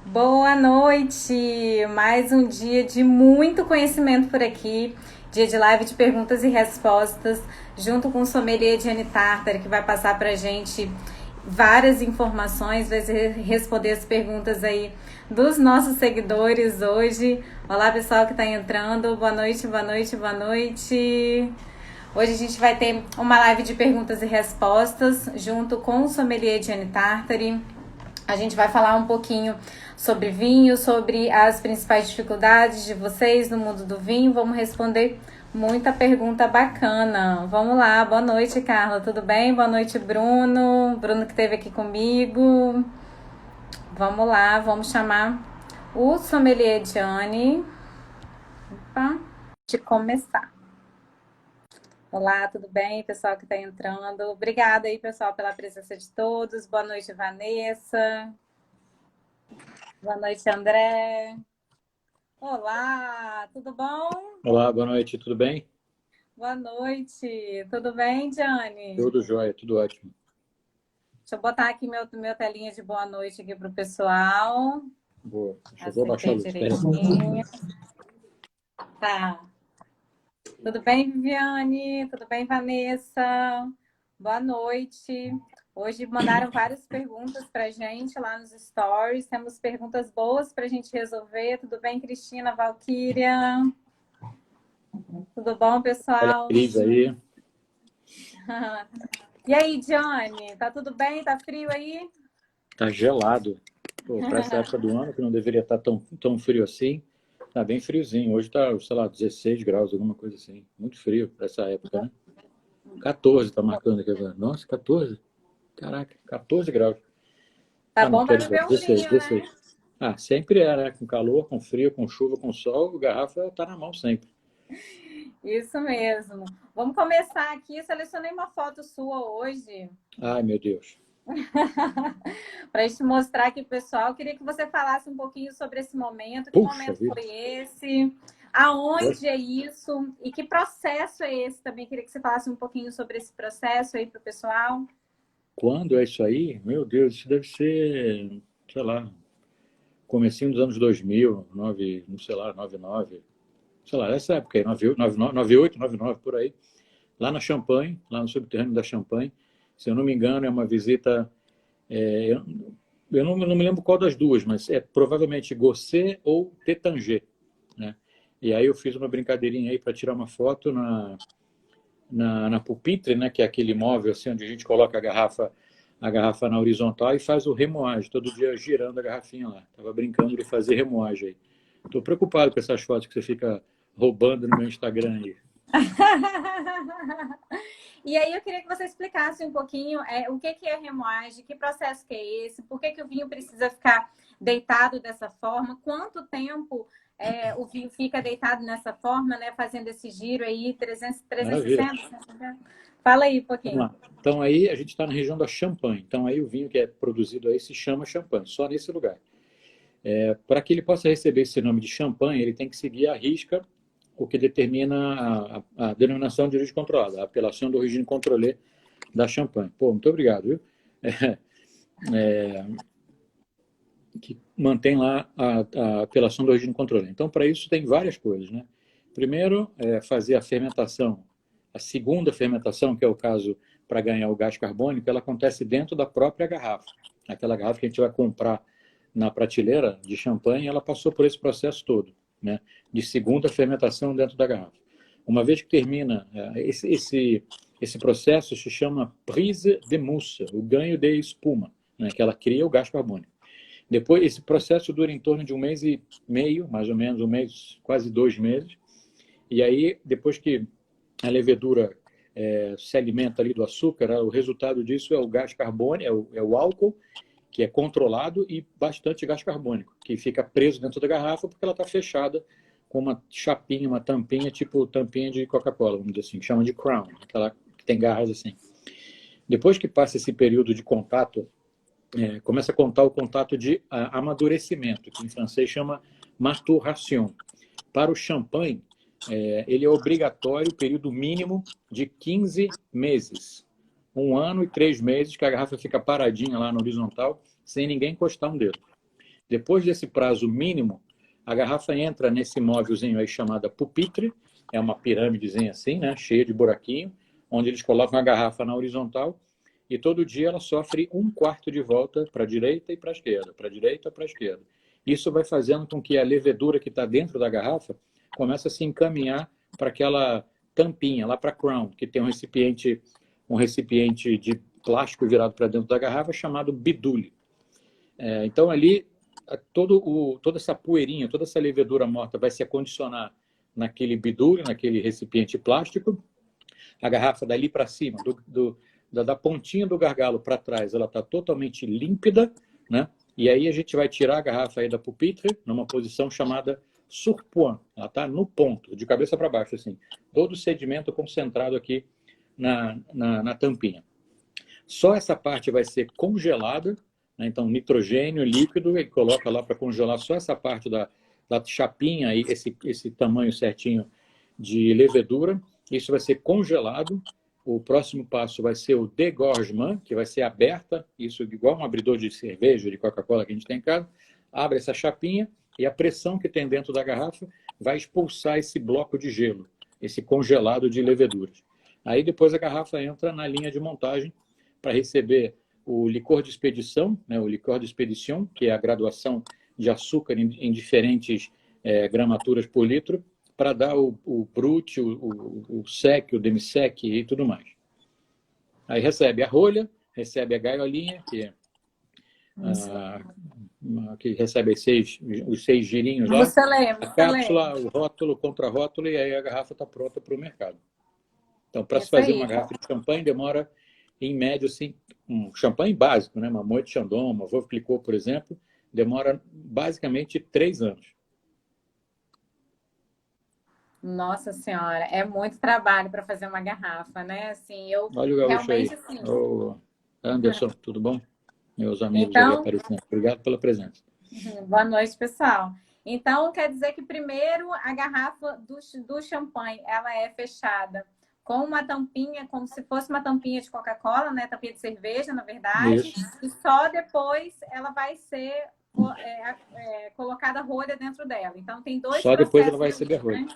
Boa noite! Mais um dia de muito conhecimento por aqui. Dia de live de perguntas e respostas, junto com o sommelier Gianni Tartar, que vai passar pra gente várias informações, vai responder as perguntas aí dos nossos seguidores hoje. Olá, pessoal que está entrando. Boa noite, boa noite, boa noite. Hoje a gente vai ter uma live de perguntas e respostas junto com o sommelier Gianni Tartari. A gente vai falar um pouquinho sobre vinho, sobre as principais dificuldades de vocês no mundo do vinho. Vamos responder muita pergunta bacana. Vamos lá, boa noite, Carla, tudo bem? Boa noite, Bruno. Bruno que esteve aqui comigo. Vamos lá, vamos chamar o sommelier Gianni para de começar. Olá, tudo bem, pessoal que está entrando? Obrigada aí, pessoal, pela presença de todos. Boa noite, Vanessa. Boa noite, André. Olá, tudo bom? Olá, boa noite, tudo bem? Boa noite. Tudo bem, Gianni? Tudo jóia, tudo ótimo. Deixa eu botar aqui meu telinha de boa noite aqui para o pessoal. Boa. Deixa eu vou baixar a Acertei luz. Espera aí. direitinho. Tá. Tudo bem, Viviane? Tudo bem, Vanessa? Boa noite. Hoje mandaram várias perguntas para gente lá nos stories. Temos perguntas boas para a gente resolver. Tudo bem, Cristina, Valquíria? Tudo bom, Olha a pessoal? Cris aí. E aí, Johnny? Tá tudo bem? Tá frio aí? Tá gelado. Pô, para essa época do ano, que não deveria estar tão frio assim, tá bem friozinho. Hoje tá, sei lá, 16 graus, alguma coisa assim. Muito frio para essa época, né? 14 tá marcando aqui agora. Nossa, 14? Caraca, 14 graus. Tá Ah, não, bom para quer dizer, beber um 16, vinho, né? 16. Ah, sempre é, né? Com calor, com frio, com chuva, com sol, a garrafa tá na mão sempre. Isso mesmo. Vamos começar aqui. Selecionei uma foto sua hoje Ai, meu Deus. para a gente mostrar aqui, pessoal. Queria que você falasse um pouquinho sobre esse momento. Que Puxa momento vida. foi esse? Aonde é isso? E que processo é esse? Também queria que você falasse um pouquinho sobre esse processo aí para o pessoal. Quando é isso aí? Meu Deus, isso deve ser, sei lá, comecinho dos anos 2000, 9, não sei lá, 99, sei lá, essa época aí, 98, 99, por aí, lá na Champagne, lá no subterrâneo da Champagne. Se eu não me engano, é uma visita, eu não me lembro qual das duas, mas é provavelmente Gosset ou Tétanger, né? E aí eu fiz uma brincadeirinha aí para tirar uma foto na pupitre, né, que é aquele móvel assim, onde a gente coloca a garrafa na horizontal e faz o remoagem, todo dia girando a garrafinha lá. Tava brincando de fazer remoagem aí. Estou preocupado com essas fotos que você fica roubando no meu Instagram aí. E aí eu queria que você explicasse um pouquinho o que é remoagem, que processo que é esse, por que o vinho precisa ficar deitado dessa forma, quanto tempo o vinho fica deitado nessa forma, né, fazendo esse giro aí, 300, Maravilha. 360. Fala aí um Vamos pouquinho. lá. Então aí a gente está na região da Champagne. Então aí o vinho que é produzido aí se chama Champagne, só nesse lugar. Para que ele possa receber esse nome de Champagne, ele tem que seguir à risca o que determina a denominação de origem controlada, a apelação de origem controlée da Champagne. Pô, muito obrigado, viu? Que mantém lá a apelação de origem controlée. Então, para isso, tem várias coisas, né? Primeiro, fazer a fermentação. A segunda fermentação, que é o caso para ganhar o gás carbônico, ela acontece dentro da própria garrafa. Aquela garrafa que a gente vai comprar na prateleira de champanhe, ela passou por esse processo todo, né? De segunda fermentação dentro da garrafa. Uma vez que termina esse processo, se chama prise de mousse, o ganho de espuma, né? Que ela cria o gás carbônico. Depois, esse processo dura em torno de um mês e meio, mais ou menos, um mês, quase 2 meses. E aí, depois que a levedura se alimenta ali do açúcar, o resultado disso é o gás carbônico, é o álcool, que é controlado, e bastante gás carbônico, que fica preso dentro da garrafa porque ela está fechada com uma chapinha, uma tampinha, tipo tampinha de Coca-Cola, vamos dizer assim, que chama de crown, aquela que tem garras assim. Depois que passa esse período de contato, começa a contar o contato de amadurecimento, que em francês chama maturation. Para o champanhe, ele é obrigatório o período mínimo de 15 meses. 1 ano e 3 meses que a garrafa fica paradinha lá na horizontal, sem ninguém encostar um dedo. Depois desse prazo mínimo, a garrafa entra nesse móvelzinho aí chamada pupitre, é uma pirâmidezinha assim, né, cheia de buraquinho, onde eles colocam a garrafa na horizontal e todo dia ela sofre um quarto de volta para a direita e para a esquerda, para a direita e para a esquerda. Isso vai fazendo com que a levedura que está dentro da garrafa comece a se encaminhar para aquela tampinha, lá para a crown, que tem um recipiente de plástico virado para dentro da garrafa chamado bidule. Então ali toda essa poeirinha, toda essa levedura morta vai se acondicionar naquele bidule, naquele recipiente plástico. A garrafa dali para cima, da pontinha do gargalo para trás, ela está totalmente límpida, né? E aí a gente vai tirar a garrafa aí da pupitre numa posição chamada surpoint. Ela está no ponto, de cabeça para baixo, assim. Todo o sedimento concentrado aqui na tampinha. Só essa parte vai ser congelada, né? Então nitrogênio líquido, ele coloca lá para congelar só essa parte da chapinha, aí, esse tamanho certinho de levedura. Isso vai ser congelado. O próximo passo vai ser o dégorgement, que vai ser aberta, isso igual um abridor de cerveja, de Coca-Cola que a gente tem em casa. Abre essa chapinha e a pressão que tem dentro da garrafa vai expulsar esse bloco de gelo, esse congelado de leveduras. Aí depois a garrafa entra na linha de montagem para receber o licor de expedição, né, o licor de expedition, que é a graduação de açúcar em diferentes gramaturas por litro, para dar o brut, o sec, o demi-sec e tudo mais. Aí recebe a rolha, recebe a gaiolinha, que recebe os seis girinhos lá, a cápsula, o rótulo, o contrarótulo, e aí a garrafa está pronta para o mercado. Então, para se fazer uma garrafa de champanhe, demora, em média, assim, um champanhe básico, né? Uma Moët Chandon, uma Veuve Clicquot, por exemplo, demora basicamente 3 anos. Nossa Senhora, é muito trabalho para fazer uma garrafa, né? Assim, eu Olha o gaúcho aí. assim... Ô, Anderson, tudo bom? Meus amigos aí aparecendo. Obrigado pela presença. Boa noite, pessoal. Então, quer dizer que primeiro a garrafa do champanhe, ela é fechada com uma tampinha, como se fosse uma tampinha de Coca-Cola, né? Tampinha de cerveja, na verdade. Isso. E só depois ela vai ser colocada a rolha dentro dela. Então, tem dois processos. Só depois ela vai receber a rolha. Né?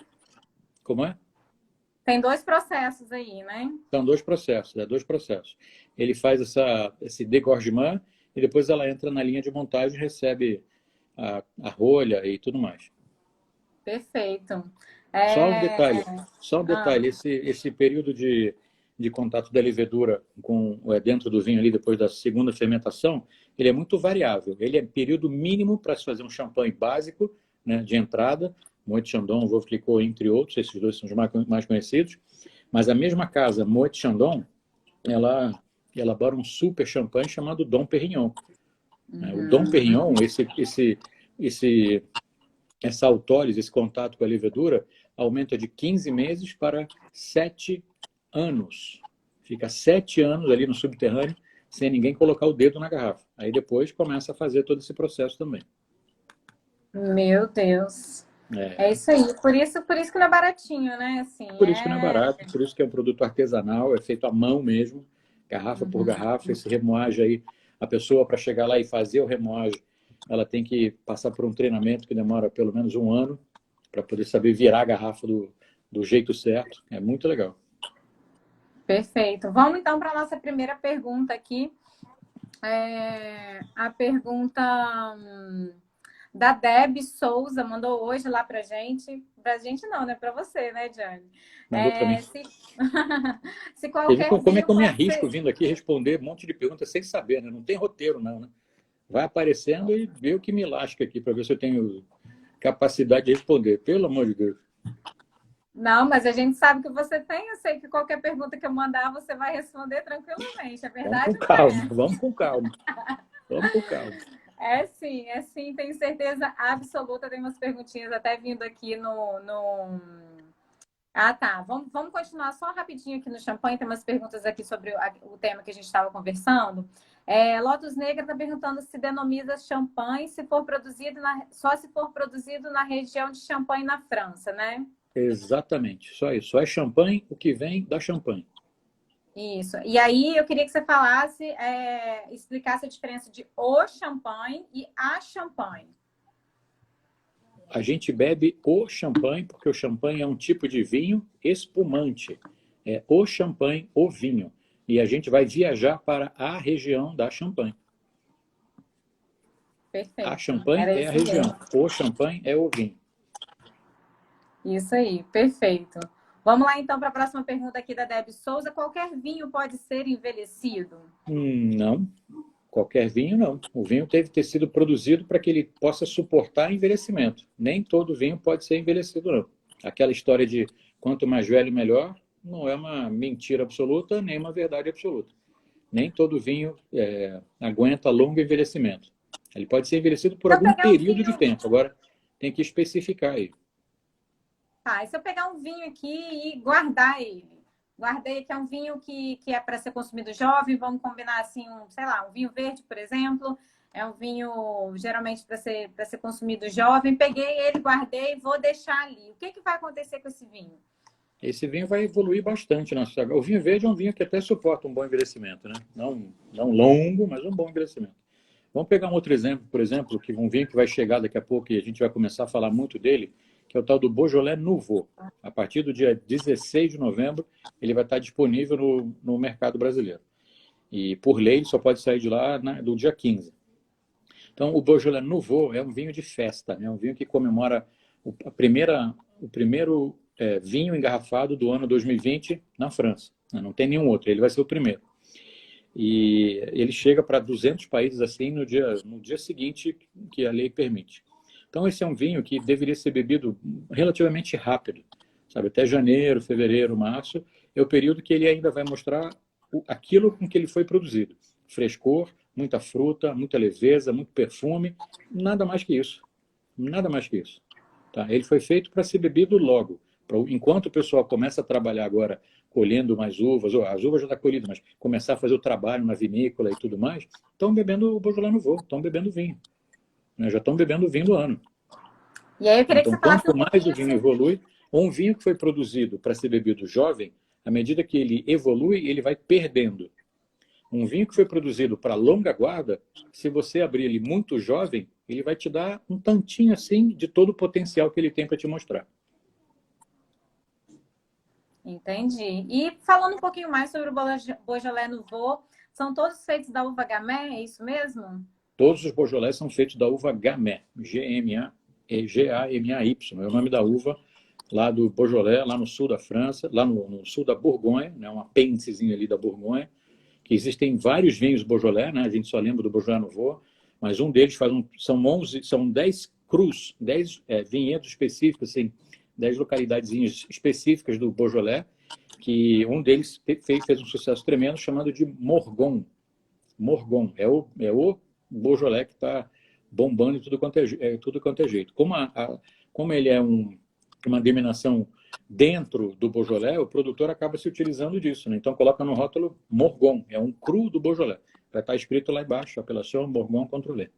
Como é? Tem 2 processos aí, né? São 2 processos, 2 processos. Ele faz esse dégorgement e depois ela entra na linha de montagem e recebe a rolha e tudo mais. Perfeito. Só um detalhe, esse período de contato da levedura dentro do vinho ali depois da segunda fermentação, ele é muito variável. Ele é período mínimo para se fazer um champanhe básico, né, de entrada, Moët Chandon, Veuve Clicquot, entre outros, esses dois são os mais conhecidos. Mas a mesma casa, Moët Chandon, ela elabora um super champanhe chamado Dom Pérignon. O Dom Pérignon, essa autólise, esse contato com a levedura, aumenta de 15 meses para 7 anos. Fica 7 anos ali no subterrâneo, sem ninguém colocar o dedo na garrafa. Aí depois começa a fazer todo esse processo também. Meu Deus. É isso aí. Por isso que não é baratinho, né? Assim, por isso que não é barato, por isso que é um produto artesanal, é feito à mão mesmo, garrafa por garrafa, esse remoagem aí. A pessoa, para chegar lá e fazer o remoagem, ela tem que passar por um treinamento que demora pelo menos 1 ano, para poder saber virar a garrafa do jeito certo. É muito legal. Perfeito. Vamos então para a nossa primeira pergunta aqui. A pergunta da Deb Souza mandou hoje lá pra gente. Pra gente não, né? Pra você, né, Gianni? Mandou pra mim. Se qualquer como é que eu me arrisco vindo aqui responder um monte de perguntas sem saber, né? Não tem roteiro, não, né? Vai aparecendo e vê o que me lasca aqui para ver se eu tenho capacidade de responder. Pelo amor de Deus. Não, mas a gente sabe que você tem. Eu sei que qualquer pergunta que eu mandar, você vai responder tranquilamente. É verdade? Vamos com calma, vamos com calma. Vamos com calma. É sim, tenho certeza absoluta. Tem umas perguntinhas até vindo aqui Ah, tá. Vamos continuar só rapidinho aqui no champanhe. Tem umas perguntas aqui sobre o tema que a gente estava conversando. Lotus Negra está perguntando se denomina champanhe só se for produzido na região de Champagne, na França, né? Exatamente, só isso. Só é champanhe o que vem da champanhe. Isso. E aí eu queria que você falasse, explicasse a diferença de o champanhe e a champanhe. A gente bebe o champanhe, porque o champanhe é um tipo de vinho espumante. É o champanhe, o vinho. E a gente vai viajar para a região da Champagne. A Perfeito. Champagne Era é a isso mesmo. região. O champanhe é o vinho. Isso aí, perfeito. Vamos lá então para a próxima pergunta aqui da Debbie Souza. Qualquer vinho pode ser envelhecido? Não, qualquer vinho não. O vinho teve que ter sido produzido para que ele possa suportar envelhecimento. Nem todo vinho pode ser envelhecido, não. Aquela história de quanto mais velho, melhor, não é uma mentira absoluta, nem uma verdade absoluta. Nem todo vinho aguenta longo envelhecimento. Ele pode ser envelhecido por Se eu algum pegar um período vinho, de tempo. Agora, tem que especificar aí. tá, e se eu pegar um vinho aqui e guardar ele? Guardei que é um vinho que é para ser consumido jovem, vamos combinar assim, sei lá, um vinho verde, por exemplo, é um vinho geralmente para ser consumido jovem. Peguei ele, guardei, vou deixar ali. O que, que vai acontecer com esse vinho? Esse vinho vai evoluir bastante na sua. O vinho verde é um vinho que até suporta um bom envelhecimento, né? Não longo, mas um bom envelhecimento. Vamos pegar um outro exemplo, por exemplo, que um vinho que vai chegar daqui a pouco e a gente vai começar a falar muito dele, que é o tal do Beaujolais Nouveau. A partir do dia 16 de novembro, ele vai estar disponível no mercado brasileiro. E, por lei, ele só pode sair de lá do dia 15. Então, o Beaujolais Nouveau é um vinho de festa, né? Um vinho que comemora o primeiro vinho engarrafado do ano 2020 na França. Não tem nenhum outro, ele vai ser o primeiro. E ele chega para 200 países assim no dia seguinte que a lei permite. Então, esse é um vinho que deveria ser bebido relativamente rápido, sabe? Até janeiro, fevereiro, março, é o período que ele ainda vai mostrar aquilo com que ele foi produzido. Frescor, muita fruta, muita leveza, muito perfume, nada mais que isso. Nada mais que isso. Tá? Ele foi feito para ser bebido logo. Enquanto o pessoal começa a trabalhar agora colhendo mais uvas, ou as uvas já estão colhidas, mas começar a fazer o trabalho na vinícola e tudo mais, estão bebendo o Beaujolais Nouveau, estão bebendo vinho. Né? Já estão bebendo o vinho do ano. E aí eu queria que Então, você falasse quanto um mais o pouquinho vinho assim. evolui, ou um vinho que foi produzido para ser bebido jovem, à medida que ele evolui, ele vai perdendo. Um vinho que foi produzido para longa guarda, se você abrir ele muito jovem, ele vai te dar um tantinho assim de todo o potencial que ele tem para te mostrar. Entendi. E falando um pouquinho mais sobre o Beaujolais Nouveau, são todos feitos da uva Gamay, é isso mesmo? Todos os Beaujolais são feitos da uva Gamay, Gamay, é o nome da uva lá do Beaujolais, lá no sul da França, lá no sul da Borgonha, né, um apêndicezinho ali da Borgonha, que existem vários vinhos Beaujolais, né, a gente só lembra do Beaujolais Nouveau, mas um deles são 10 crus, 10 vinhedos específicos, assim, 10 localidades específicas do Beaujolais, que um deles fez um sucesso tremendo, chamado de Morgon. Morgon é o Beaujolais que está bombando tudo quanto é jeito. Como ele é uma denominação dentro do Beaujolais, o produtor acaba se utilizando disso. Né? Então, coloca no rótulo Morgon, é um cru do Beaujolais. Vai estar escrito lá embaixo, apelação Morgon Contrôlé.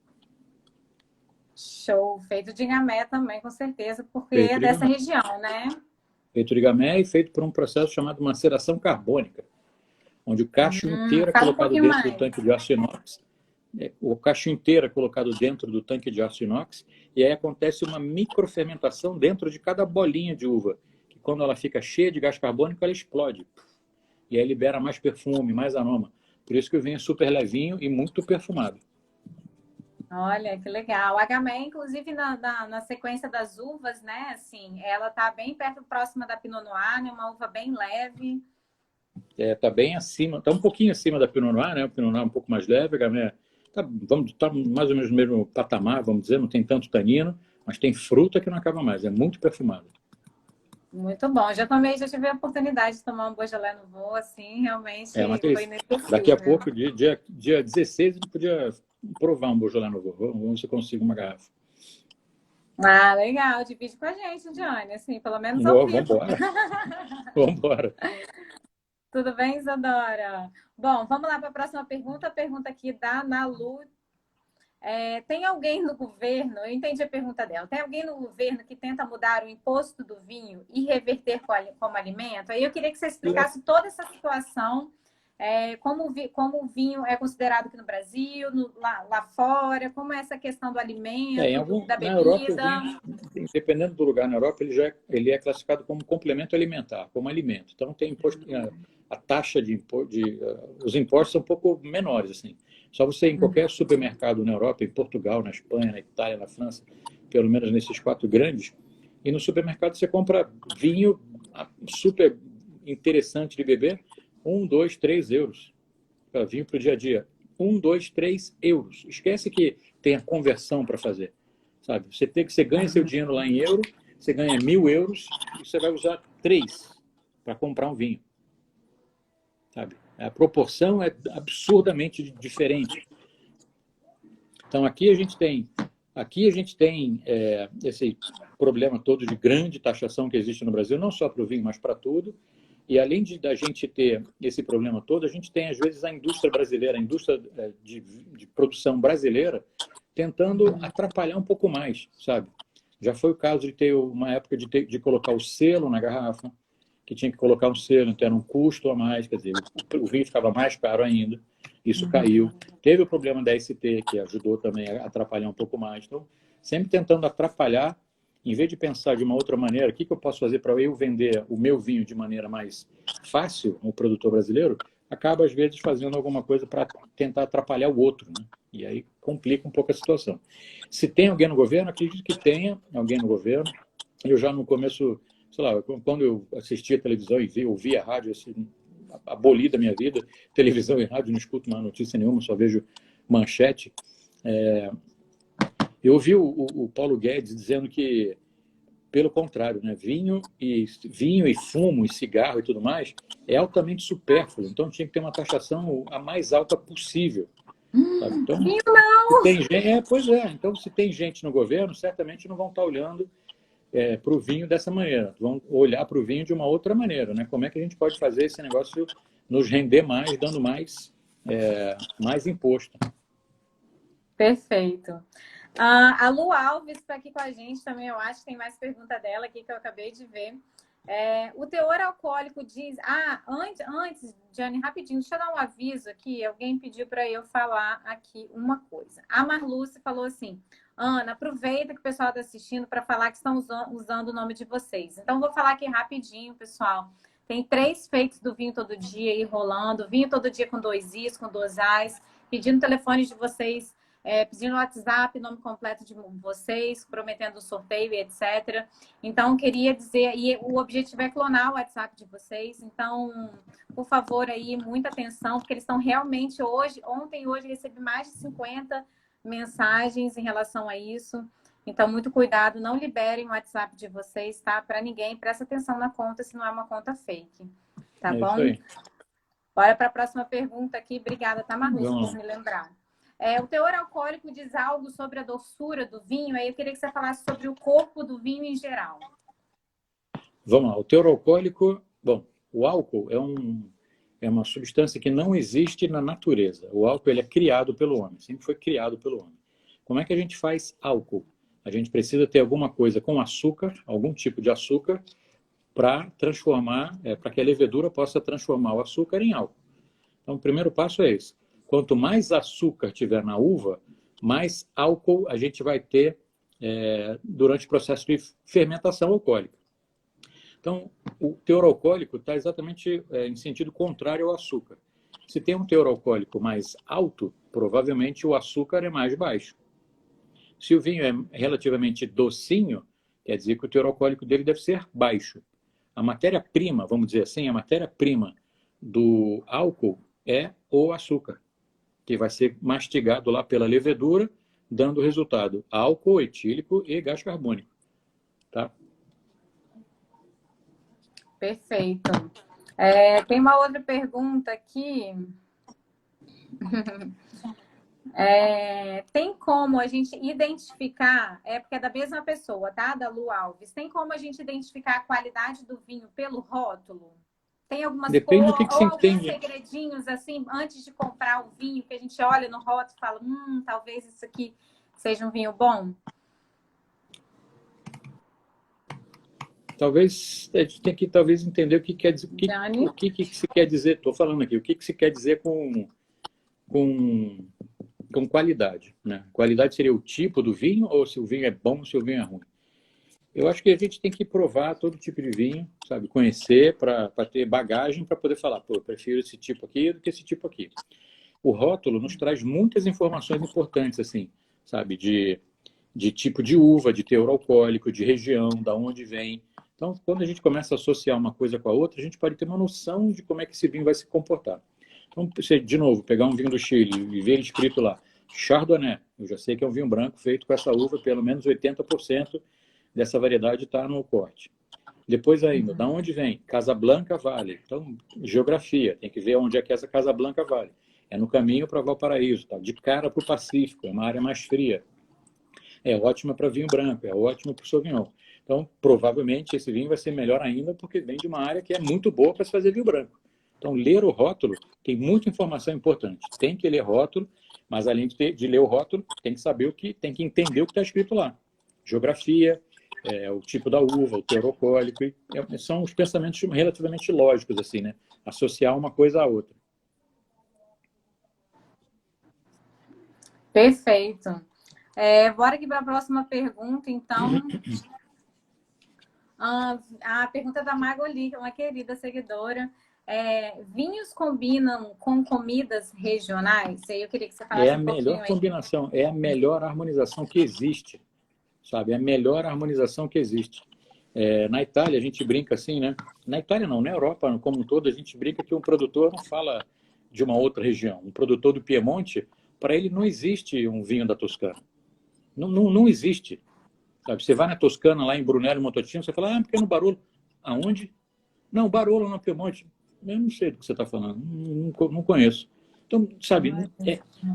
Show, feito de Gamay também, com certeza, porque é Feito de dessa Gamay. região, né? Feito de Gamay e feito por um processo chamado maceração carbônica, onde o cacho inteiro é Fala um colocado pouquinho dentro do mais. tanque de aço inox. O cacho inteiro é colocado dentro do tanque de aço inox e aí acontece uma microfermentação dentro de cada bolinha de uva, que quando ela fica cheia de gás carbônico, ela explode. E aí libera mais perfume, mais aroma. Por isso que o vinho é super levinho e muito perfumado. Olha, que legal. A Gamay, inclusive, na sequência das uvas, né? Assim, ela tá bem perto, próxima da Pinot Noir, né? Uma uva bem leve. Tá bem acima, tá um pouquinho acima da Pinot Noir, né? O Pinot Noir é um pouco mais leve, a Gamay tá mais ou menos no mesmo patamar, vamos dizer, não tem tanto tanino, mas tem fruta que não acaba mais, é muito perfumado. Muito bom. Já tive a oportunidade de tomar um Beaujolais Nouveau, assim, realmente É uma foi delícia. Daqui a inesquecível. pouco, dia 16, a gente podia provar um Beaujolais Nouveau. Vamos ver se eu consigo uma garrafa. Ah, legal. Divide com a gente, Diane, assim, pelo menos ao Vamos vivo. embora. Vamos embora. Tudo bem, Isadora? Bom, vamos lá para a próxima pergunta. A pergunta aqui da Nalu. Tem alguém no governo, eu entendi a pergunta dela, tem alguém no governo que tenta mudar o imposto do vinho e reverter como alimento? Aí eu queria que você explicasse toda essa situação como o vinho é considerado aqui no Brasil, lá fora, como é essa questão do alimento, da Na Europa, o bebida. vinho, dependendo do lugar na Europa, ele é classificado como complemento alimentar, como alimento. Então, tem imposto, a taxa os impostos são um pouco menores, assim. Só você ir em qualquer supermercado na Europa, em Portugal, na Espanha, na Itália, na França, pelo menos nesses 4 grandes, e no supermercado você compra vinho super interessante de beber, 1, 2, 3 euros. Para vinho para o dia a dia. 1, 2, 3 euros. Esquece que tem a conversão para fazer. Sabe? Você ganha seu dinheiro lá em euro, você ganha 1.000 euros e você vai usar 3 para comprar um vinho. Sabe? A proporção é absurdamente diferente. Então aqui a gente tem esse problema todo de grande taxação que existe no Brasil, não só para o vinho, mas para tudo. E além da gente ter esse problema todo, a gente tem, às vezes, a indústria brasileira, a indústria de produção brasileira, tentando atrapalhar um pouco mais, sabe? Já foi o caso de ter uma época de colocar o selo na garrafa, que tinha que colocar um selo, então era um custo a mais, quer dizer, o vinho ficava mais caro ainda, isso caiu. Teve o problema da ST, que ajudou também a atrapalhar um pouco mais. Então, sempre tentando atrapalhar, em vez de pensar de uma outra maneira, o que eu posso fazer para eu vender o meu vinho de maneira mais fácil, o produtor brasileiro, acaba, às vezes, fazendo alguma coisa para tentar atrapalhar o outro, né? E aí complica um pouco a situação. Se tem alguém no governo, acredito que tenha alguém no governo. Eu já no começo, sei lá, quando eu assistia a televisão e ouvia a rádio, assim, aboli da minha vida, televisão e rádio, não escuto mais notícia nenhuma, só vejo manchete. Eu ouvi o Paulo Guedes dizendo que, pelo contrário, né, vinho e fumo e cigarro e tudo mais é altamente supérfluo, então tinha que ter uma taxação a mais alta possível. Sabe? Então, se tem gente, pois é, então se tem gente no governo, certamente não vão estar olhando para o vinho dessa maneira, vão olhar para o vinho de uma outra maneira, né? Como é que a gente pode fazer esse negócio nos render mais, dando mais imposto? Perfeito. A Lu Alves está aqui com a gente também, eu acho que tem mais pergunta dela aqui que eu acabei de ver. O teor alcoólico diz... antes, Jane, rapidinho, deixa eu dar um aviso aqui. Alguém pediu para eu falar aqui uma coisa. A Marluce falou assim: Ana, aproveita que o pessoal está assistindo para falar que estão usando o nome de vocês. Então, vou falar aqui rapidinho, pessoal. Tem 3 fakes do Vinho Todo Dia aí rolando. Vinho Todo Dia com 2 Is, com 2 As. Pedindo telefones de vocês, pedindo o WhatsApp, nome completo de vocês, prometendo o sorteio, etc. Então, queria dizer, e o objetivo é clonar o WhatsApp de vocês. Então, por favor, aí, muita atenção, porque eles estão realmente ontem e hoje, recebi mais de 50 mensagens em relação a isso. Então, muito cuidado, não liberem o WhatsApp de vocês, tá? Para ninguém, presta atenção na conta, se não é uma conta fake. Tá bom? Isso aí. Bora para a próxima pergunta aqui. Obrigada, tá, Marluce, por me lembrar. O teor alcoólico diz algo sobre a doçura do vinho. Aí eu queria que você falasse sobre o corpo do vinho em geral. Vamos lá. O teor alcoólico... Bom, o álcool é uma substância que não existe na natureza. O álcool ele é criado pelo homem, sempre foi criado pelo homem. Como é que a gente faz álcool? A gente precisa ter alguma coisa com açúcar, algum tipo de açúcar, para transformar, para que a levedura possa transformar o açúcar em álcool. Então, o primeiro passo é esse. Quanto mais açúcar tiver na uva, mais álcool a gente vai ter durante o processo de fermentação alcoólica. Então, o teor alcoólico está exatamente em sentido contrário ao açúcar. Se tem um teor alcoólico mais alto, provavelmente o açúcar é mais baixo. Se o vinho é relativamente docinho, quer dizer que o teor alcoólico dele deve ser baixo. A matéria-prima, vamos dizer assim, a matéria-prima do álcool é o açúcar, que vai ser mastigado lá pela levedura, dando resultado álcool etílico e gás carbônico. Tá? Perfeito. Tem uma outra pergunta aqui. Tem como a gente identificar, porque é da mesma pessoa, tá? Da Lu Alves. Tem como a gente identificar a qualidade do vinho pelo rótulo? Tem algumas Depende do que se alguns entende. segredinhos, assim, antes de comprar o vinho, que a gente olha no rótulo e fala, talvez isso aqui seja um vinho bom? Talvez a gente tem que talvez entender o que quer dizer, Jane? o que se quer dizer. Estou falando aqui, o que se quer dizer com qualidade, né? Qualidade seria o tipo do vinho ou se o vinho é bom ou se o vinho é ruim. Eu acho que a gente tem que provar todo tipo de vinho, sabe? Conhecer para ter bagagem para poder falar, pô, eu prefiro esse tipo aqui do que esse tipo aqui. O rótulo nos traz muitas informações importantes, assim, sabe? De tipo de uva, de teor alcoólico, de região, da onde vem. Então, quando a gente começa a associar uma coisa com a outra, a gente pode ter uma noção de como é que esse vinho vai se comportar. Então, você, de novo, pegar um vinho do Chile e ver ele escrito lá, Chardonnay, eu já sei que é um vinho branco feito com essa uva, pelo menos 80% dessa variedade está no corte. Depois ainda, da onde vem? Casablanca Valley. Então, geografia, tem que ver onde é que é essa Casablanca Valley. É no caminho para Valparaíso, tá? De cara para o Pacífico, é uma área mais fria. É ótima para vinho branco, é ótimo para o Sauvignon. Então, provavelmente, esse vinho vai ser melhor ainda porque vem de uma área que é muito boa para se fazer vinho branco. Então, ler o rótulo tem muita informação importante. Tem que ler rótulo, mas além de ler o rótulo, tem que saber tem que entender o que está escrito lá. Geografia, o tipo da uva, o teor alcoólico, são os pensamentos relativamente lógicos, assim, né? Associar uma coisa à outra. Perfeito. Bora aqui para a próxima pergunta, então. A pergunta da Magoli, que é uma querida seguidora. Vinhos combinam com comidas regionais? E aí eu queria que você falasse É a um melhor pouquinho aí. combinação, é a melhor harmonização que existe, sabe? É a melhor harmonização que existe. Na Itália, a gente brinca assim, né? Na Itália não, na Europa como um todo, a gente brinca que um produtor não fala de uma outra região. Um produtor do Piemonte, para ele não existe um vinho da Toscana. Não existe. Sabe? Você vai na Toscana, lá em Brunello Montalcino, você fala, porque é no Barolo. Aonde? Não, Barolo no Piemonte. Eu não sei do que você está falando, não conheço. Então, sabe,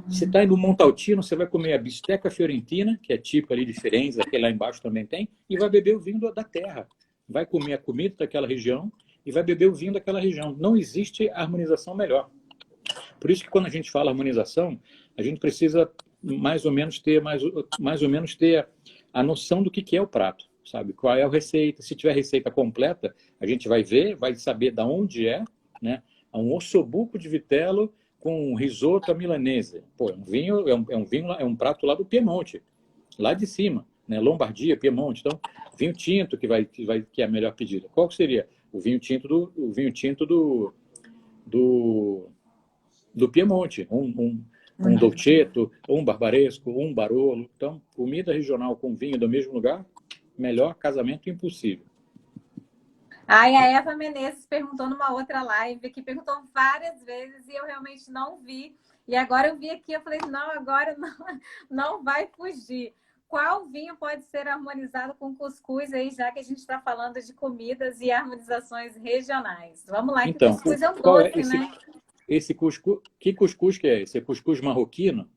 você está indo no Montalcino, você vai comer a bisteca fiorentina, que é típica ali de Firenze, que lá embaixo também tem, e vai beber o vinho da terra. Vai comer a comida daquela região e vai beber o vinho daquela região. Não existe harmonização melhor. Por isso que quando a gente fala harmonização, a gente precisa mais ou menos ter a noção do que é o prato, sabe? Qual é a receita? Se tiver receita completa, a gente vai ver, vai saber de onde é, né? Um ossobuco de vitello com risoto à milanese. Pô, é um prato lá do Piemonte, lá de cima, né? Lombardia, Piemonte. Então, vinho tinto que é a melhor pedida. Qual seria o vinho tinto do Piemonte? Um dolcetto, um barbaresco, um barolo. Então, comida regional com vinho do mesmo lugar, melhor casamento impossível. A Eva Menezes perguntou numa outra live, que perguntou várias vezes e eu realmente não vi. E agora eu vi aqui, eu falei, não, agora não vai fugir. Qual vinho pode ser harmonizado com cuscuz aí, já que a gente está falando de comidas e harmonizações regionais? Vamos lá, que então, o cuscuz é um qual é doce, né? esse cuscuz? Que cuscuz que é esse? É cuscuz marroquino?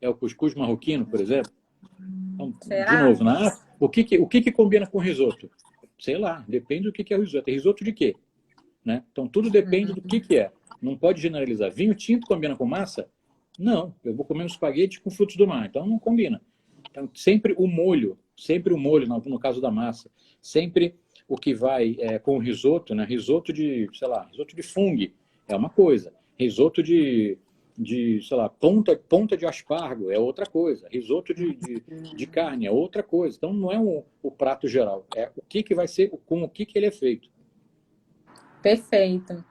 É o cuscuz marroquino, por exemplo? Então, de Será? novo, né? O que combina com risoto? Sei lá, depende do que é o risoto. É risoto de quê? Né? Então, tudo depende do que é. Não pode generalizar. Vinho tinto combina com massa? Não, eu vou comer um espaguete com frutos do mar, então não combina. Então, sempre o molho no caso da massa, sempre o que vai com o risoto, né? Risoto de, sei lá, risoto de fungo é uma coisa, risoto sei lá, ponta de aspargo é outra coisa, risoto de carne é outra coisa. Então, não é o prato geral, é o que vai ser, com o que ele é feito. Perfeito.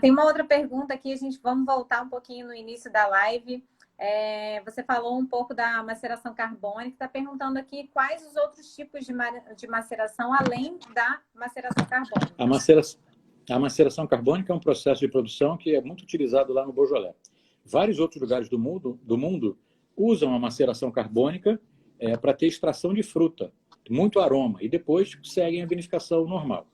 Tem uma outra pergunta aqui, vamos voltar um pouquinho no início da live. Você falou um pouco da maceração carbônica, está perguntando aqui quais os outros tipos de maceração além da maceração carbônica. A maceração carbônica é um processo de produção que é muito utilizado lá no Beaujolais. Vários outros lugares do mundo usam a maceração carbônica para ter extração de fruta, muito aroma, e depois seguem a vinificação normal.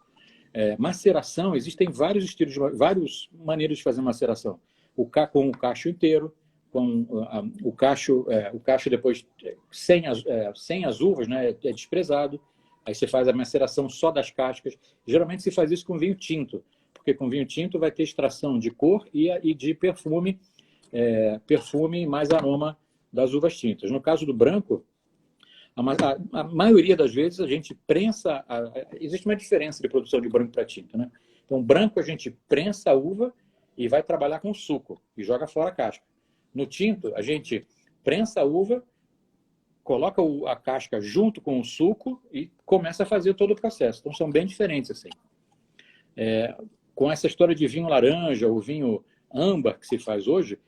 Maceração, existem vários estilos, várias maneiras de fazer maceração. Com o cacho inteiro, com o cacho depois sem as uvas, né, é desprezado. Aí você faz a maceração só das cascas. Geralmente se faz isso com vinho tinto, porque com vinho tinto vai ter extração de cor e de perfume mais aroma das uvas tintas. No caso do branco, A maioria das vezes a gente prensa... existe uma diferença de produção de branco para tinto, né? Então, branco a gente prensa a uva e vai trabalhar com suco e joga fora a casca. No tinto, a gente prensa a uva, coloca a casca junto com o suco e começa a fazer todo o processo. Então, são bem diferentes, assim. Com essa história de vinho laranja ou vinho âmbar que se faz hoje,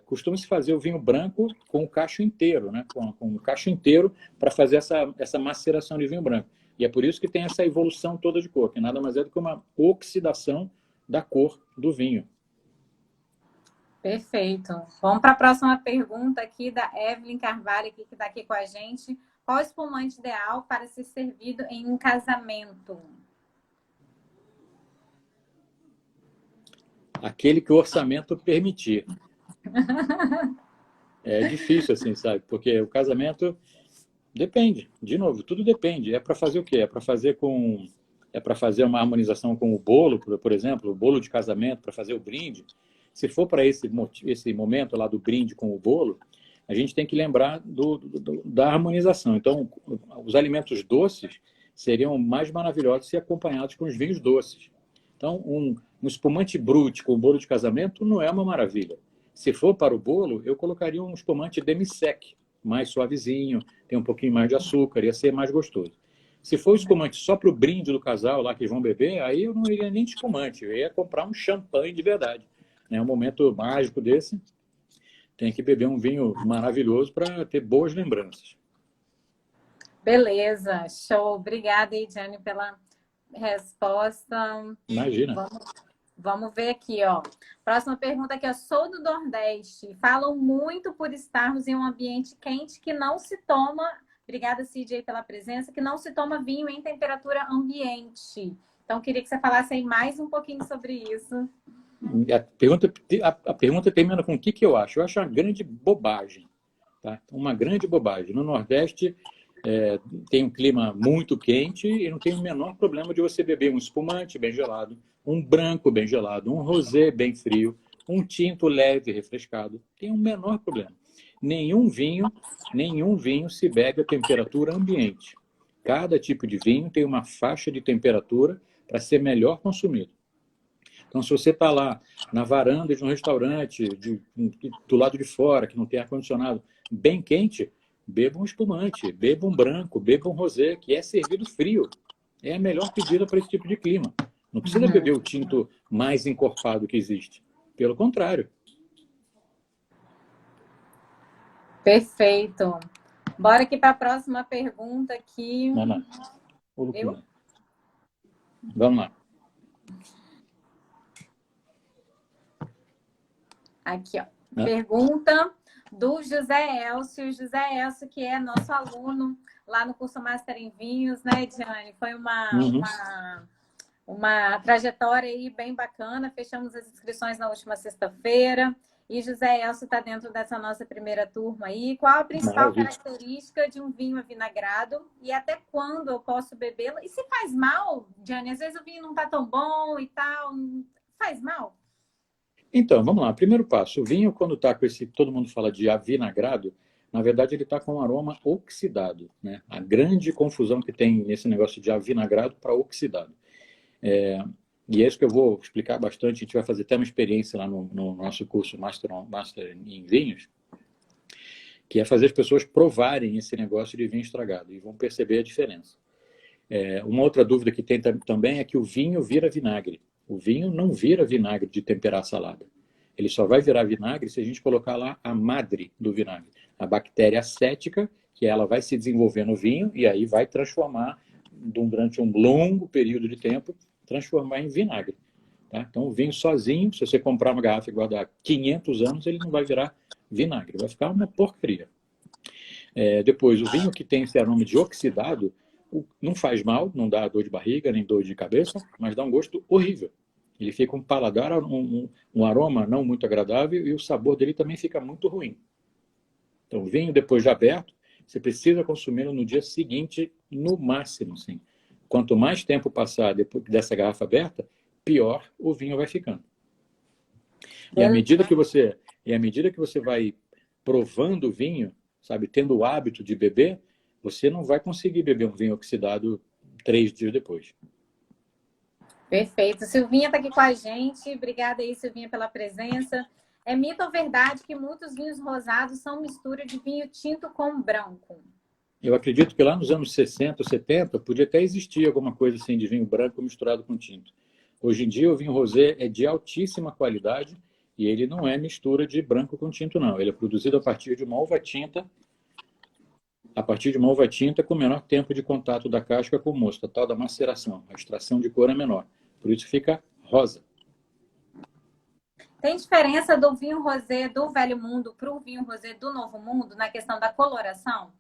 costuma-se fazer o vinho branco com o cacho inteiro, né? Com o cacho inteiro para fazer essa maceração de vinho branco. E é por isso que tem essa evolução toda de cor, que nada mais é do que uma oxidação da cor do vinho. Perfeito. Vamos para a próxima pergunta aqui da Evelyn Carvalho, que está aqui com a gente. Qual o espumante ideal para ser servido em um casamento? Aquele que o orçamento permitir. É difícil, assim, sabe? Porque o casamento depende. De novo, tudo depende. É para fazer o quê? É para fazer uma harmonização com o bolo, por exemplo, o bolo de casamento, para fazer o brinde. Se for para esse momento lá do brinde com o bolo, a gente tem que lembrar da harmonização. Então, os alimentos doces seriam mais maravilhosos se acompanhados com os vinhos doces. Então, um espumante brut com o bolo de casamento não é uma maravilha. Se for para o bolo, eu colocaria um espumante demi-sec, mais suavezinho, tem um pouquinho mais de açúcar, ia ser mais gostoso. Se for espumante só para o brinde do casal lá que vão beber, aí eu não iria nem de espumante, eu ia comprar um champanhe de verdade. Um momento mágico desse, tem que beber um vinho maravilhoso para ter boas lembranças. Beleza, show. Obrigada, Ediane, pela resposta. Imagina. Vamos ver aqui, ó. Próxima pergunta aqui, eu sou do Nordeste. Falam muito por estarmos em um ambiente quente que não se toma... Obrigada, CJ, pela presença. Que não se toma vinho em temperatura ambiente. Então, queria que você falasse aí mais um pouquinho sobre isso. A pergunta termina com o que eu acho. Eu acho uma grande bobagem. Tá? Uma grande bobagem. No Nordeste... tem um clima muito quente e não tem o menor problema de você beber um espumante bem gelado, um branco bem gelado, um rosé bem frio, um tinto leve refrescado. Tem o menor problema. Nenhum vinho se bebe a temperatura ambiente. Cada tipo de vinho tem uma faixa de temperatura para ser melhor consumido. Então, se você está lá na varanda de um restaurante, do lado de fora, que não tem ar-condicionado, bem quente, beba um espumante, beba um branco, beba um rosé, que é servido frio. É a melhor pedida para esse tipo de clima. Não precisa beber o tinto mais encorpado que existe. Pelo contrário. Perfeito. Bora aqui para a próxima pergunta aqui. Eu? Vamos lá. Aqui, ó. Pergunta do José Elcio. José Elcio, que é nosso aluno lá no curso Master em Vinhos, né, Diane? Foi uma trajetória aí bem bacana. Fechamos as inscrições na última sexta-feira. E José Elcio está dentro dessa nossa primeira turma aí. Qual a principal característica de um vinho avinagrado? E até quando eu posso bebê-lo? E se faz mal, Diane? Às vezes o vinho não está tão bom e tal. Faz mal? Então, vamos lá. Primeiro passo. O vinho, quando está com esse... Todo mundo fala de avinagrado. Na verdade, ele está com um aroma oxidado. Né? A grande confusão que tem nesse negócio de avinagrado para oxidado. E é isso que eu vou explicar bastante. A gente vai fazer até uma experiência lá no nosso curso Master em Vinhos, que é fazer as pessoas provarem esse negócio de vinho estragado e vão perceber a diferença. Uma outra dúvida que tem também é que o vinho vira vinagre. O vinho não vira vinagre de temperar a salada. Ele só vai virar vinagre se a gente colocar lá a madre do vinagre. A bactéria acética, que ela vai se desenvolver no vinho e aí vai transformar, durante um longo período de tempo, transformar em vinagre. Tá? Então, o vinho sozinho, se você comprar uma garrafa e guardar 500 anos, ele não vai virar vinagre. Vai ficar uma porcaria. Depois, o vinho que tem esse aroma de oxidado, não faz mal, não dá dor de barriga, nem dor de cabeça, mas dá um gosto horrível. Ele fica um paladar, um aroma não muito agradável e o sabor dele também fica muito ruim. Então, o vinho, depois de aberto, você precisa consumi-lo no dia seguinte, no máximo. Sim. Quanto mais tempo passar depois dessa garrafa aberta, pior o vinho vai ficando. E à medida que você vai provando o vinho, sabe, tendo o hábito de beber, você não vai conseguir beber um vinho oxidado 3 dias depois. Perfeito. Silvinha está aqui com a gente. Obrigada aí, Silvinha, pela presença. É mito ou verdade que muitos vinhos rosados são mistura de vinho tinto com branco? Eu acredito que lá nos anos 60, 70, podia até existir alguma coisa assim de vinho branco misturado com tinto. Hoje em dia, o vinho rosé é de altíssima qualidade e ele não é mistura de branco com tinto, não. Ele é produzido a partir de uma uva tinta com menor tempo de contato da casca com o mosto, a tal da maceração. A extração de cor é menor. Por isso fica rosa. Tem diferença do vinho rosé do Velho Mundo para o vinho rosé do Novo Mundo na questão da coloração?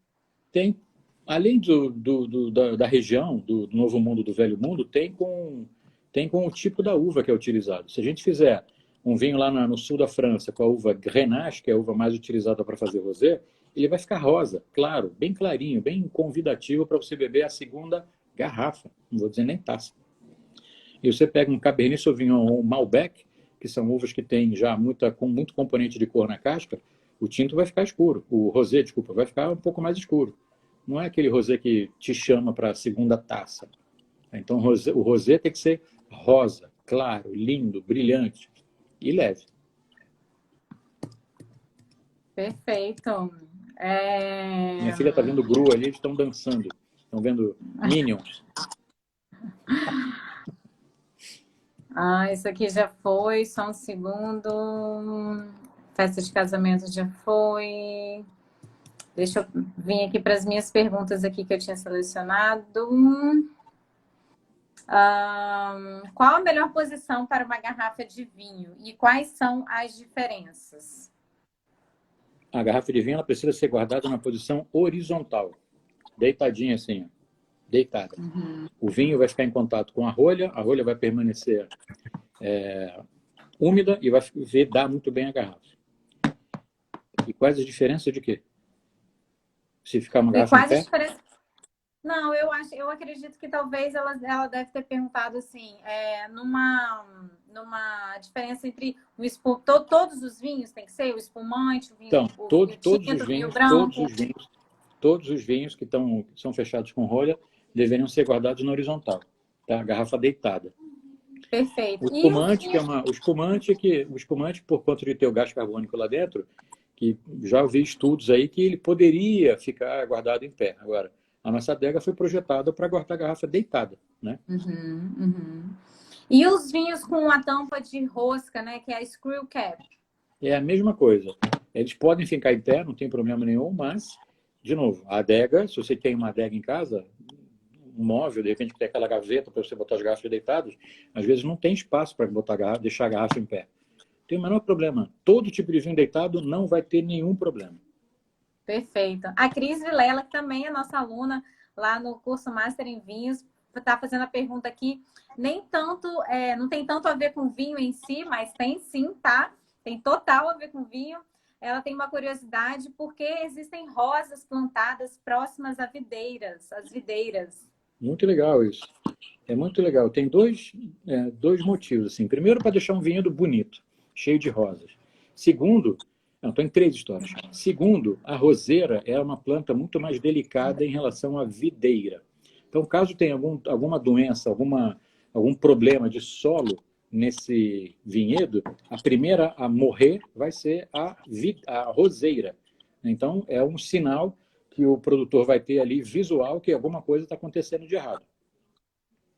Tem, além da região, do Novo Mundo, do Velho Mundo, tem com o tipo da uva que é utilizado. Se a gente fizer um vinho lá no sul da França com a uva Grenache, que é a uva mais utilizada para fazer rosé, ele vai ficar rosa, claro, bem clarinho, bem convidativo para você beber a segunda garrafa, não vou dizer nem taça. E você pega um Cabernet Sauvignon ou um Malbec, que são uvas que têm já com muito componente de cor na casca, o tinto vai ficar escuro, o rosé, desculpa, vai ficar um pouco mais escuro. Não é aquele rosé que te chama para a segunda taça. Então o rosé tem que ser rosa, claro, lindo, brilhante e leve. Perfeito. Minha filha está vendo Gru ali, eles estão dançando. Estão vendo Minions. Isso aqui já foi, só um segundo. Festa de casamento já foi. Deixa eu vir aqui para as minhas perguntas aqui que eu tinha selecionado. Qual a melhor posição para uma garrafa de vinho e quais são as diferenças? A garrafa de vinho ela precisa ser guardada na posição horizontal, deitadinha assim, ó, deitada. O vinho vai ficar em contato com a rolha vai permanecer úmida e vai vedar muito bem a garrafa. E quais as diferenças de quê? Se ficar uma garrafa em pé? Não, eu acredito que talvez ela deve ter perguntado assim, numa diferença entre todos os vinhos tem que ser o espumante, o vinho, então, todos tinto, os o vinho vinhos, branco. todos os vinhos que são fechados com rolha deveriam ser guardados na horizontal, tá? A garrafa deitada. Perfeito. O espumante, por conta de ter o gás carbônico lá dentro, que já ouvi estudos aí que ele poderia ficar guardado em pé. Agora, a nossa adega foi projetada para guardar a garrafa deitada, né? E os vinhos com a tampa de rosca, né, que é a screw cap? É a mesma coisa. Eles podem ficar em pé, não tem problema nenhum, mas, de novo, a adega, se você tem uma adega em casa, um móvel, de repente tem aquela gaveta para você botar as garrafas deitadas, às vezes não tem espaço para deixar a garrafa em pé. Tem o menor problema. Todo tipo de vinho deitado não vai ter nenhum problema. Perfeito. A Cris Vilela, que também é nossa aluna lá no curso Master em Vinhos, está fazendo a pergunta aqui. Nem tanto, não tem tanto a ver com vinho em si, mas tem sim, tá? Tem total a ver com vinho. Ela tem uma curiosidade, porque existem rosas plantadas próximas às videiras. Muito legal isso. É muito legal. Tem dois motivos. Assim. Primeiro, para deixar um vinhedo bonito, cheio de rosas. Segundo, tem 3 histórias. Segundo, a roseira é uma planta muito mais delicada em relação à videira. Então, caso tenha alguma doença, algum problema de solo nesse vinhedo, a primeira a morrer vai ser a roseira. Então, é um sinal que o produtor vai ter ali visual que alguma coisa está acontecendo de errado.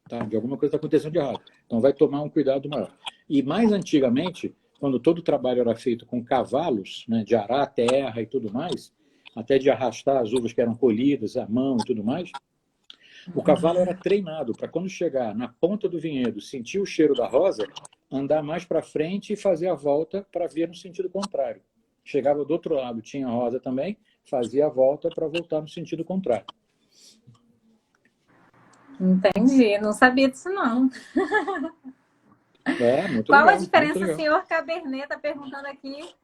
Tá? De alguma coisa está acontecendo de errado. Então, vai tomar um cuidado maior. E mais antigamente, quando todo o trabalho era feito com cavalos, né, de arar a terra e tudo mais, até de arrastar as uvas que eram colhidas à mão e tudo mais, o cavalo era treinado para quando chegar na ponta do vinhedo, sentir o cheiro da rosa, andar mais para frente e fazer a volta para ver no sentido contrário. Chegava do outro lado, tinha rosa também, fazia a volta para voltar no sentido contrário. Entendi, não sabia disso não. Muito Qual legal, a diferença, o senhor Cabernet está perguntando aqui?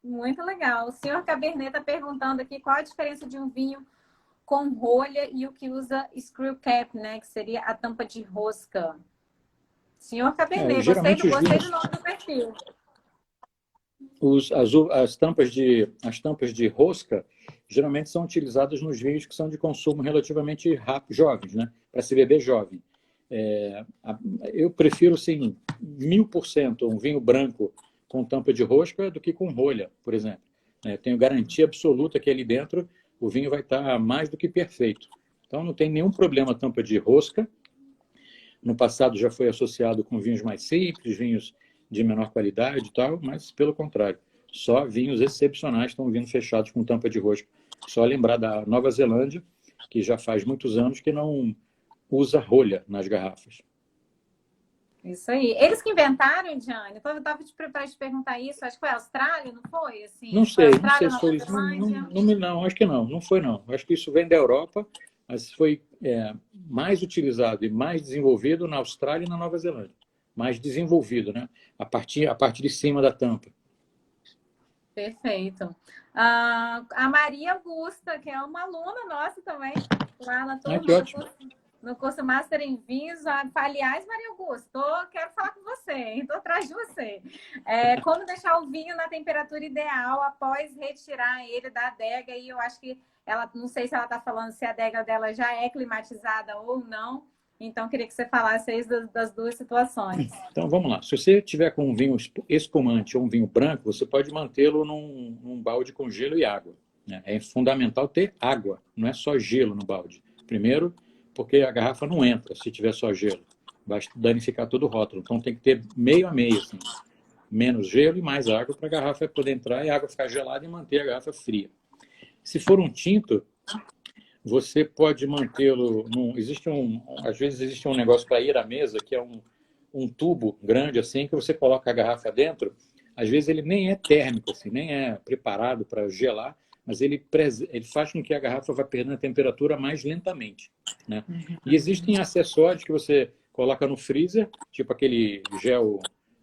Muito legal. O senhor Cabernet está perguntando aqui qual a diferença de um vinho com rolha e o que usa screw cap, né? Que seria a tampa de rosca. Senhor Cabernet, gostei do nome do perfil. as tampas de rosca geralmente são utilizadas nos vinhos que são de consumo relativamente rápido, jovens, né? Para se beber jovem. Eu prefiro, sim, 1000% um vinho branco com tampa de rosca do que com rolha, por exemplo. Tenho garantia absoluta que ali dentro o vinho vai estar mais do que perfeito. Então não tem nenhum problema a tampa de rosca. No passado já foi associado com vinhos mais simples, vinhos de menor qualidade e tal, mas pelo contrário, só vinhos excepcionais estão vindo fechados com tampa de rosca. Só lembrar da Nova Zelândia, que já faz muitos anos que não usa rolha nas garrafas. Isso aí. Eles que inventaram, Diane? Eu estava para te perguntar isso. Acho que foi a Austrália, não foi? Assim, não foi sei, a Austrália, se Nova foi. Zelândia? Não, acho que não foi não. Acho que isso vem da Europa, mas foi mais utilizado e mais desenvolvido na Austrália e na Nova Zelândia. Mais desenvolvido, né? A parte de cima da tampa. Perfeito. A Maria Augusta, que é uma aluna nossa também, lá na turma, Que ótimo. no curso Master em Vinhos. Aliás, Maria Augusta, quero falar com você, estou atrás de você. Como deixar o vinho na temperatura ideal após retirar ele da adega? E eu acho que ela, não sei se ela está falando se a adega dela já é climatizada ou não. Então, queria que você falasse aí das duas situações. Então, vamos lá. Se você tiver com um vinho espumante ou um vinho branco, você pode mantê-lo num balde com gelo e água. É fundamental ter água, não é só gelo no balde. Primeiro, porque a garrafa não entra se tiver só gelo. Vai danificar todo o rótulo. Então, tem que ter meio a meio, assim. Menos gelo e mais água para a garrafa poder entrar e a água ficar gelada e manter a garrafa fria. Se for um tinto, você pode mantê-lo. Às vezes existe um negócio para ir à mesa, que é um tubo grande assim, que você coloca a garrafa dentro. Às vezes ele nem é térmico, assim, nem é preparado para gelar, mas ele faz com que a garrafa vá perdendo a temperatura mais lentamente. Né? E existem acessórios que você coloca no freezer, tipo aquele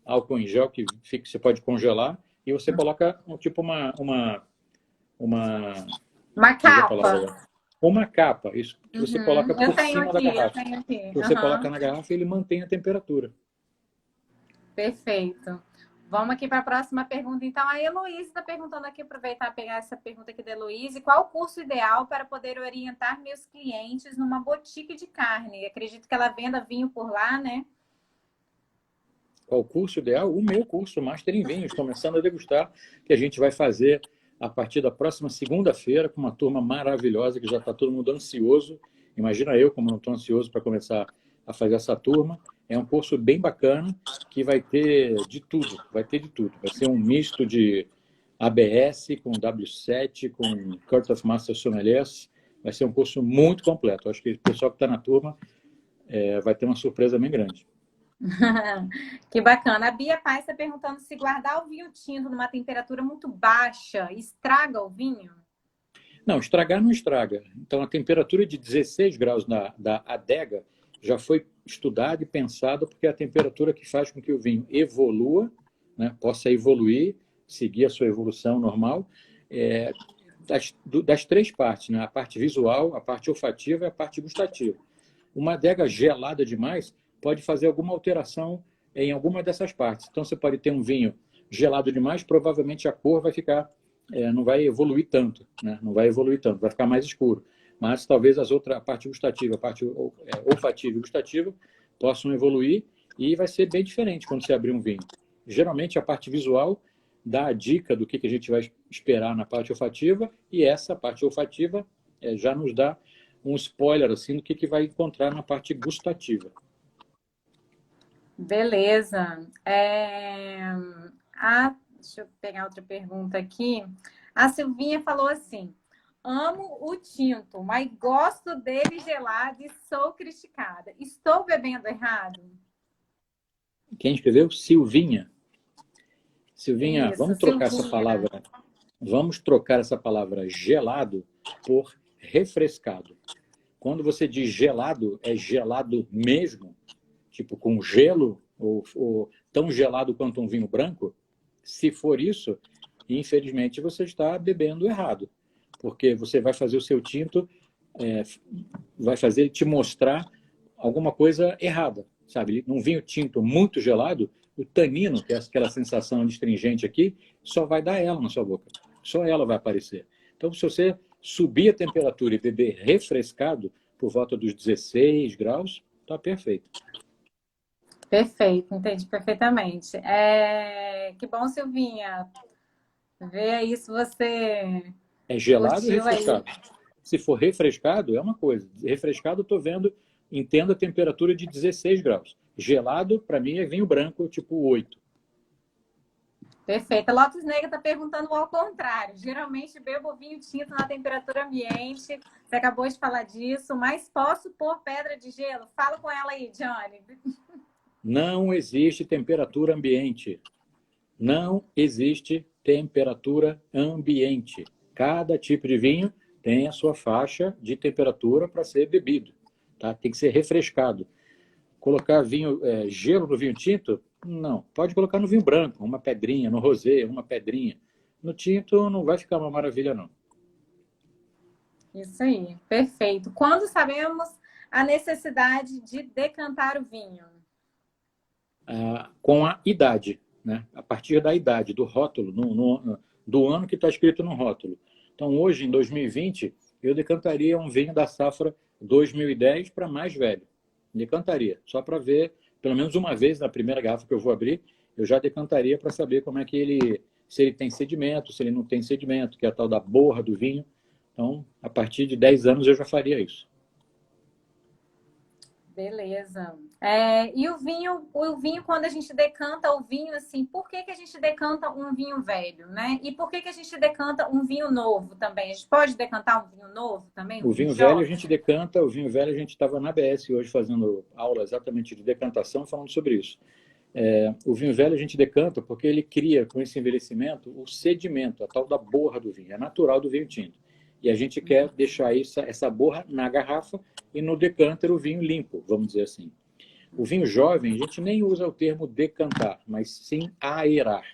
álcool em gel que você pode congelar, e você coloca tipo uma capa. Uma capa, isso que você coloca por cima da garrafa. Você coloca na garrafa e ele mantém a temperatura. Perfeito. Vamos aqui para a próxima pergunta. Então, a Heloísa está perguntando aqui, aproveitar e pegar essa pergunta aqui da Heloísa. Qual o curso ideal para poder orientar meus clientes numa boutique de carne? Acredito que ela venda vinho por lá, né? Qual o curso ideal? O meu curso, Master em Vinhos, começando a degustar, que a gente vai fazer a partir da próxima segunda-feira, com uma turma maravilhosa, que já está todo mundo ansioso. Imagina eu, como não estou ansioso para começar a fazer essa turma. É um curso bem bacana, que vai ter de tudo. Vai ter de tudo. Vai ser um misto de ABS com W7, com Court of Master Sommeliers. Vai ser um curso muito completo. Acho que o pessoal que está na turma vai ter uma surpresa bem grande. Que bacana. A Bia Paz está perguntando se guardar o vinho tinto numa temperatura muito baixa estraga o vinho? Não, estragar não estraga. Então, a temperatura de 16 graus da adega já foi estudada e pensada, porque é a temperatura que faz com que o vinho evolua, né, possa evoluir, seguir a sua evolução normal, das três partes, né, a parte visual, a parte olfativa e a parte gustativa. Uma adega gelada demais pode fazer alguma alteração em alguma dessas partes. Então, você pode ter um vinho gelado demais, provavelmente a cor vai ficar, não vai evoluir tanto, né? Não vai evoluir tanto, vai ficar mais escuro. Mas talvez a parte gustativa, a parte olfativa e gustativa possam evoluir e vai ser bem diferente quando você abrir um vinho. Geralmente, a parte visual dá a dica do que a gente vai esperar na parte olfativa e essa parte olfativa já nos dá um spoiler assim, do que vai encontrar na parte gustativa. Beleza. Deixa eu pegar outra pergunta aqui. A Silvinha falou assim: amo o tinto, mas gosto dele gelado e sou criticada. Estou bebendo errado? Quem escreveu? Silvinha. Silvinha, Isso, vamos trocar Silvinha. essa palavra. Vamos trocar essa palavra gelado por refrescado. Quando você diz gelado, é gelado mesmo? Tipo com gelo, ou tão gelado quanto um vinho branco? Se for isso, infelizmente você está bebendo errado, porque você vai fazer o seu tinto, vai fazer ele te mostrar alguma coisa errada, sabe? Um vinho tinto muito gelado O tanino, que é aquela sensação astringente aqui, só vai dar ela na sua boca. Só ela vai aparecer. Então, se você subir a temperatura e beber refrescado, por volta dos 16 graus, tá perfeito. Perfeito, entendi perfeitamente. Que bom, Silvinha. Vê aí se você É gelado ou curtiu aí. refrescado? Se for refrescado, é uma coisa. Refrescado, eu estou vendo, entendo a temperatura de 16 graus. Gelado, para mim, é vinho branco, tipo 8. Perfeito. A Lotus Negra está perguntando ao contrário. Geralmente bebo vinho tinto na temperatura ambiente. Você acabou de falar disso, mas posso pôr pedra de gelo? Fala com ela aí, Johnny. Não existe temperatura ambiente. Não existe temperatura ambiente. Cada tipo de vinho tem a sua faixa de temperatura para ser bebido. Tá? Tem que ser refrescado. Colocar gelo no vinho tinto? Não. Pode colocar no vinho branco, uma pedrinha, no rosé, uma pedrinha. No tinto não vai ficar uma maravilha, não. Isso aí, perfeito. Quando sabemos a necessidade de decantar o vinho? Com a idade, né? A partir da idade, do rótulo, do ano que está escrito no rótulo. Então, hoje, em 2020, eu decantaria um vinho da safra 2010 para mais velho. Decantaria, só para ver, pelo menos uma vez na primeira garrafa que eu vou abrir, eu já decantaria para saber como é que se ele tem sedimento, se ele não tem sedimento, que é a tal da borra do vinho. Então, a partir de 10 anos eu já faria isso. Beleza. E o vinho, quando a gente decanta o vinho, assim, por que a gente decanta um vinho velho, né? E por que a gente decanta um vinho novo também? A gente pode decantar um vinho novo também? O vinho velho a gente decanta, o vinho velho a gente estava na ABS hoje fazendo aula exatamente de decantação, falando sobre isso. O vinho velho a gente decanta porque ele cria, com esse envelhecimento, o sedimento, a tal da borra do vinho. É natural do vinho tinto. E a gente quer deixar essa borra na garrafa e no decânter o vinho limpo, vamos dizer assim. O vinho jovem, a gente nem usa o termo decantar, mas sim aerar.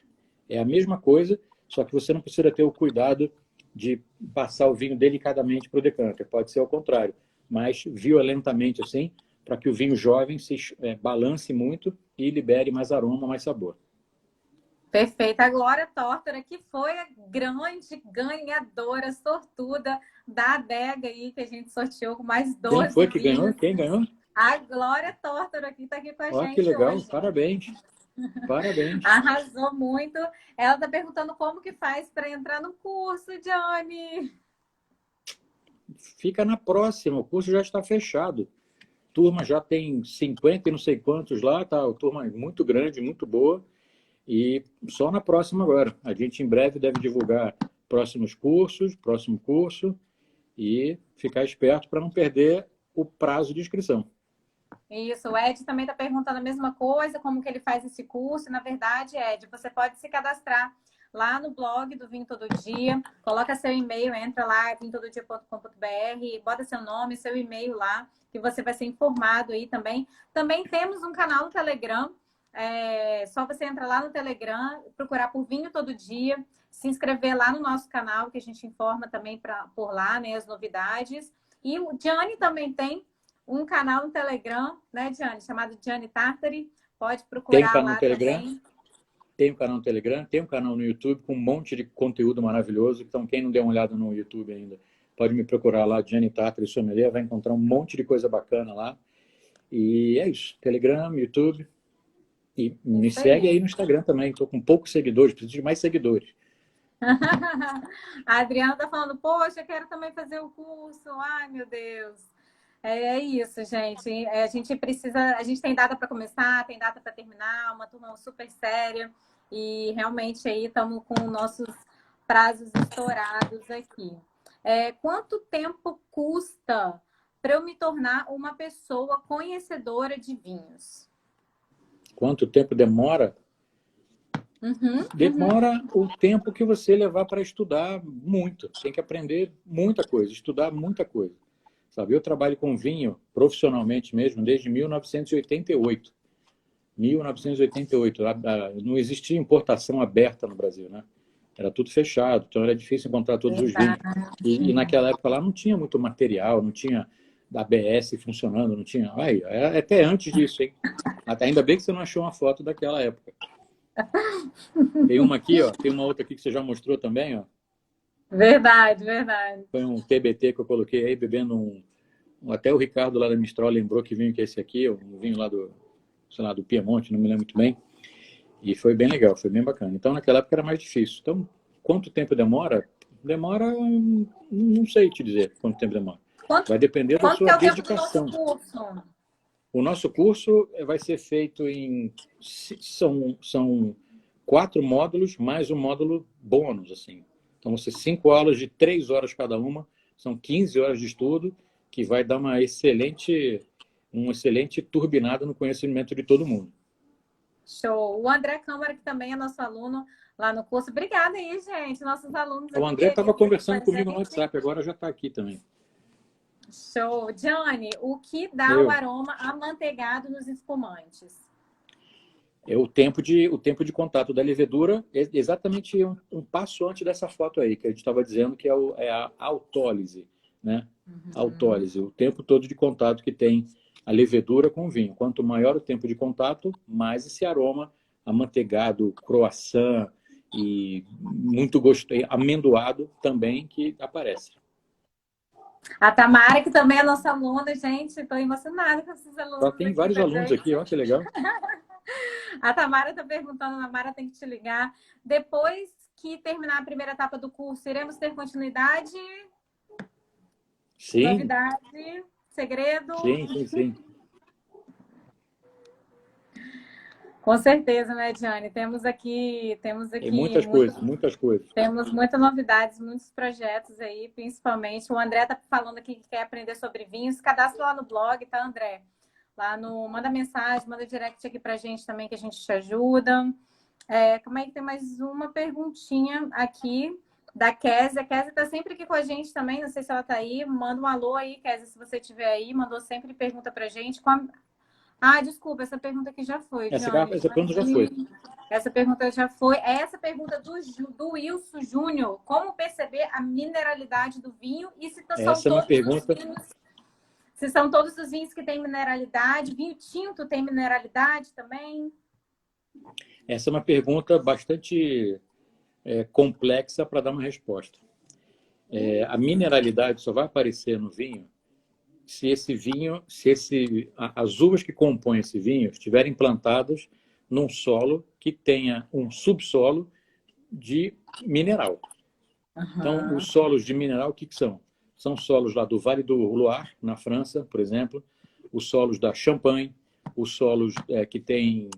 É a mesma coisa, só que você não precisa ter o cuidado de passar o vinho delicadamente para o decânter. Pode ser ao contrário, mas violentamente assim, para que o vinho jovem se balance muito e libere mais aroma, mais sabor. Perfeito. A Glória Tórtora, que foi a grande ganhadora, sortuda da adega aí, que a gente sorteou com mais 12 Quem foi que vinhos. ganhou? Quem ganhou? A Glória Tórtora aqui está aqui com a gente. Que legal, hoje. Parabéns. Parabéns. Arrasou muito. Ela está perguntando como que faz para entrar no curso, Johnny. Fica na próxima, o curso já está fechado. Turma já tem 50 e não sei quantos lá, tá? A turma é muito grande, muito boa. E só na próxima agora. A gente em breve deve divulgar próximo curso e ficar esperto para não perder o prazo de inscrição. Isso, o Ed também está perguntando a mesma coisa, como que ele faz esse curso. Na verdade, Ed, você pode se cadastrar lá no blog do Vinho Todo Dia, coloca seu e-mail, entra lá, vinhotododia.com.br, bota seu nome, seu e-mail lá, que você vai ser informado aí também. Também temos um canal no Telegram, só você entrar lá no Telegram, procurar por Vinho Todo Dia, se inscrever lá no nosso canal, que a gente informa também por lá, né, as novidades. E o Gianni também tem um canal no Telegram, né, Gianni, chamado Gianni Tartari. Pode procurar lá também. Tem um canal no Telegram, tem um canal no YouTube com um monte de conteúdo maravilhoso. Então, quem não deu uma olhada no YouTube ainda, pode me procurar lá, Gianni Tartari Sommelier, vai encontrar um monte de coisa bacana lá. E é isso, Telegram, YouTube. E me segue aí no Instagram também. Estou com poucos seguidores, preciso de mais seguidores. A Adriana está falando, poxa, quero também fazer o curso. Ai, meu Deus. É isso, gente. A gente precisa, a gente tem data para começar, tem data para terminar, uma turma super séria. E realmente aí estamos com nossos prazos estourados aqui. Quanto tempo custa para eu me tornar uma pessoa conhecedora de vinhos? Quanto tempo demora? Demora o tempo que você levar para estudar muito. Tem que aprender muita coisa, estudar muita coisa. Sabe? Eu trabalho com vinho profissionalmente mesmo desde 1988. 1988. Não existia importação aberta no Brasil, né? Era tudo fechado, então era difícil encontrar todos os vinhos. E naquela época lá não tinha muito material, não tinha ABS funcionando, não tinha... até antes disso, hein? Ainda bem que você não achou uma foto daquela época. Tem uma aqui, ó. Tem uma outra aqui que você já mostrou também, ó. Verdade, verdade. Foi um TBT que eu coloquei aí, bebendo até o Ricardo lá da Mistral lembrou que vinho que é esse aqui, um vinho lá do, sei lá, do Piemonte, não me lembro muito bem. E foi bem legal, foi bem bacana. Então, naquela época era mais difícil. Então, quanto tempo demora? Demora, não sei te dizer quanto tempo demora. Vai depender da Quanto que sua é o tempo do nosso dedicação. curso? O nosso curso vai ser feito em... São 4 módulos, mais um módulo bônus, assim. Então, vão ser 5 aulas de 3 horas cada uma. São 15 horas de estudo, que vai dar um excelente turbinada no conhecimento de todo mundo. Show. O André Câmara, que também é nosso aluno lá no curso. Obrigada aí, gente. Nossos alunos O aqui André estava queridos conversando com a comigo no gente. WhatsApp, agora já está aqui também. Show. Johnny, o que dá o aroma amanteigado nos espumantes? É o tempo de contato da levedura, exatamente um passo antes dessa foto aí, que a gente estava dizendo que é a autólise, né? Autólise, o tempo todo de contato que tem a levedura com o vinho. Quanto maior o tempo de contato, mais esse aroma amanteigado, croissant e muito gostoso, amendoado também que aparece. A Tamara, que também é nossa aluna, gente. Estou emocionada com esses alunos. Só tem vários alunos aqui, olha que legal. A Tamara está perguntando, a Tamara tem que te ligar. Depois que terminar a primeira etapa do curso, iremos ter continuidade? Sim. Novidade? Segredo? Sim. Com certeza, né, Diane? Temos aqui tem muitas coisas. Temos muitas novidades, muitos projetos aí, principalmente. O André tá falando aqui que quer aprender sobre vinhos. Cadastra lá no blog, tá, André? Manda mensagem, manda direct aqui pra gente também, que a gente te ajuda. Como é que tem mais uma perguntinha aqui da Kézia. A Kézia tá sempre aqui com a gente também, não sei se ela tá aí. Manda um alô aí, Kézia, se você estiver aí. Mandou sempre pergunta pra gente. Desculpa, essa pergunta aqui já foi, Essa pergunta já foi. Essa pergunta já foi. Essa pergunta do Wilson Júnior. Como perceber a mineralidade do vinho e se são todos os vinhos que têm mineralidade? Vinho tinto tem mineralidade também? Essa é uma pergunta bastante complexa para dar uma resposta. A mineralidade só vai aparecer no vinho se as uvas que compõem esse vinho estiverem plantadas num solo que tenha um subsolo de mineral. Então, os solos de mineral, o que são? São solos lá do Vale do Loire, na França, por exemplo, os solos da Champagne, os solos que tem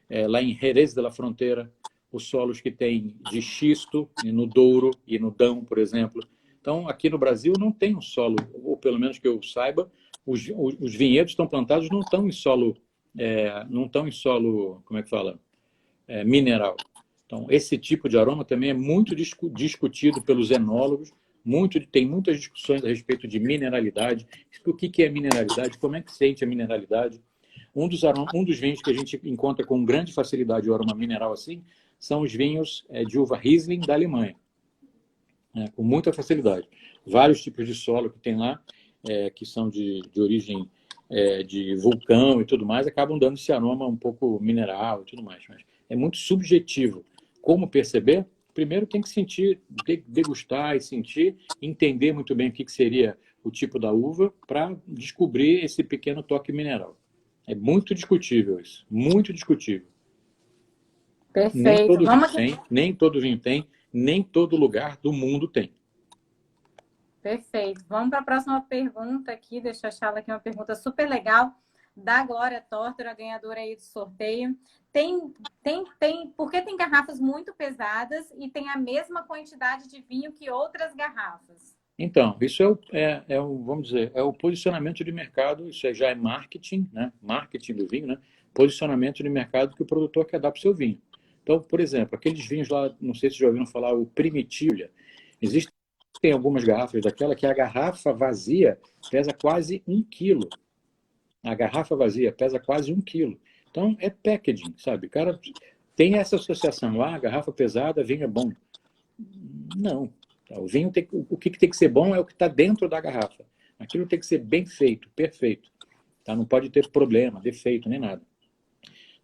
lá em Jerez de la Frontera, os solos que tem de xisto no Douro e no Dão, por exemplo. Então, aqui no Brasil não tem um solo, ou pelo menos que eu saiba, os vinhedos estão plantados não estão em solo, como é que fala? Mineral. Então, esse tipo de aroma também é muito discutido pelos enólogos, tem muitas discussões a respeito de mineralidade, o que é mineralidade, como é que sente a mineralidade. Um dos vinhos que a gente encontra com grande facilidade o aroma mineral assim, são os vinhos de uva Riesling da Alemanha. Com muita facilidade. Vários tipos de solo que tem lá, que são de origem de vulcão e tudo mais, acabam dando esse aroma um pouco mineral e tudo mais. Mas é muito subjetivo. Como perceber? Primeiro tem que sentir, degustar e sentir, entender muito bem o que seria o tipo da uva para descobrir esse pequeno toque mineral. É muito discutível isso, muito discutível. Perfeito. Nem todo vinho tem, nem todo lugar do mundo tem. Perfeito. Vamos para a próxima pergunta aqui. Deixa eu achar ela aqui uma pergunta super legal da Glória Tortor, a ganhadora aí do sorteio. Por que tem garrafas muito pesadas e tem a mesma quantidade de vinho que outras garrafas? Então, isso vamos dizer, é o posicionamento de mercado, isso já é marketing, né? Marketing do vinho, né? Posicionamento de mercado que o produtor quer dar para o seu vinho. Então, por exemplo, aqueles vinhos lá, não sei se já ouviram falar, o Primitiva. Existem algumas garrafas daquela que a garrafa vazia pesa quase 1 quilo. A garrafa vazia pesa quase 1 quilo. Então, é packaging, sabe? O cara tem essa associação. A garrafa pesada, vinho é bom. Não. O vinho o que tem que ser bom é o que está dentro da garrafa. Aquilo tem que ser bem feito, perfeito. Tá? Não pode ter problema, defeito, nem nada.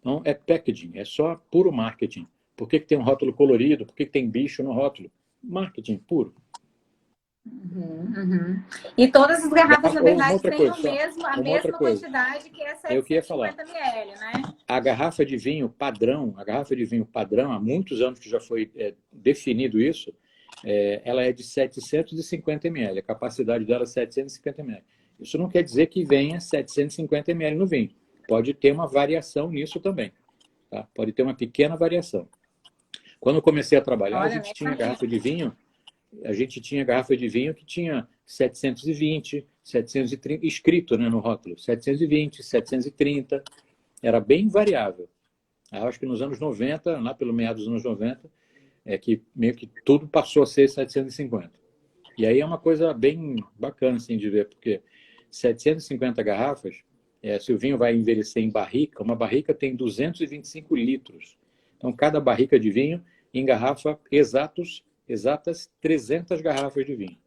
Então, é packaging, é só puro marketing. Por que tem um rótulo colorido? Por que tem bicho no rótulo? Marketing puro. Uhum. E todas as garrafas, na Ou uma verdade, outra têm coisa, o só mesmo, a uma outra mesma coisa. quantidade, que é É o que ia falar. 750 ml, né? A garrafa de vinho padrão, a garrafa de vinho padrão, há muitos anos que já foi definido isso, ela é de 750 ml, a capacidade dela é 750 ml. Isso não quer dizer que venha 750 ml no vinho. Pode ter uma variação nisso também. Tá? Pode ter uma pequena variação. Quando eu comecei a trabalhar, Olha, nem sabia. a gente tinha garrafa de vinho que tinha 720, 730, escrito, né, no rótulo, 720, 730, era bem variável. Eu acho que nos anos 90, lá pelo meados dos anos 90, é que meio que tudo passou a ser 750. E aí é uma coisa bem bacana assim, de ver, porque 750 garrafas, se o vinho vai envelhecer em barrica, uma barrica tem 225 litros. Então, cada barrica de vinho engarrafa exatas 300 garrafas de vinho.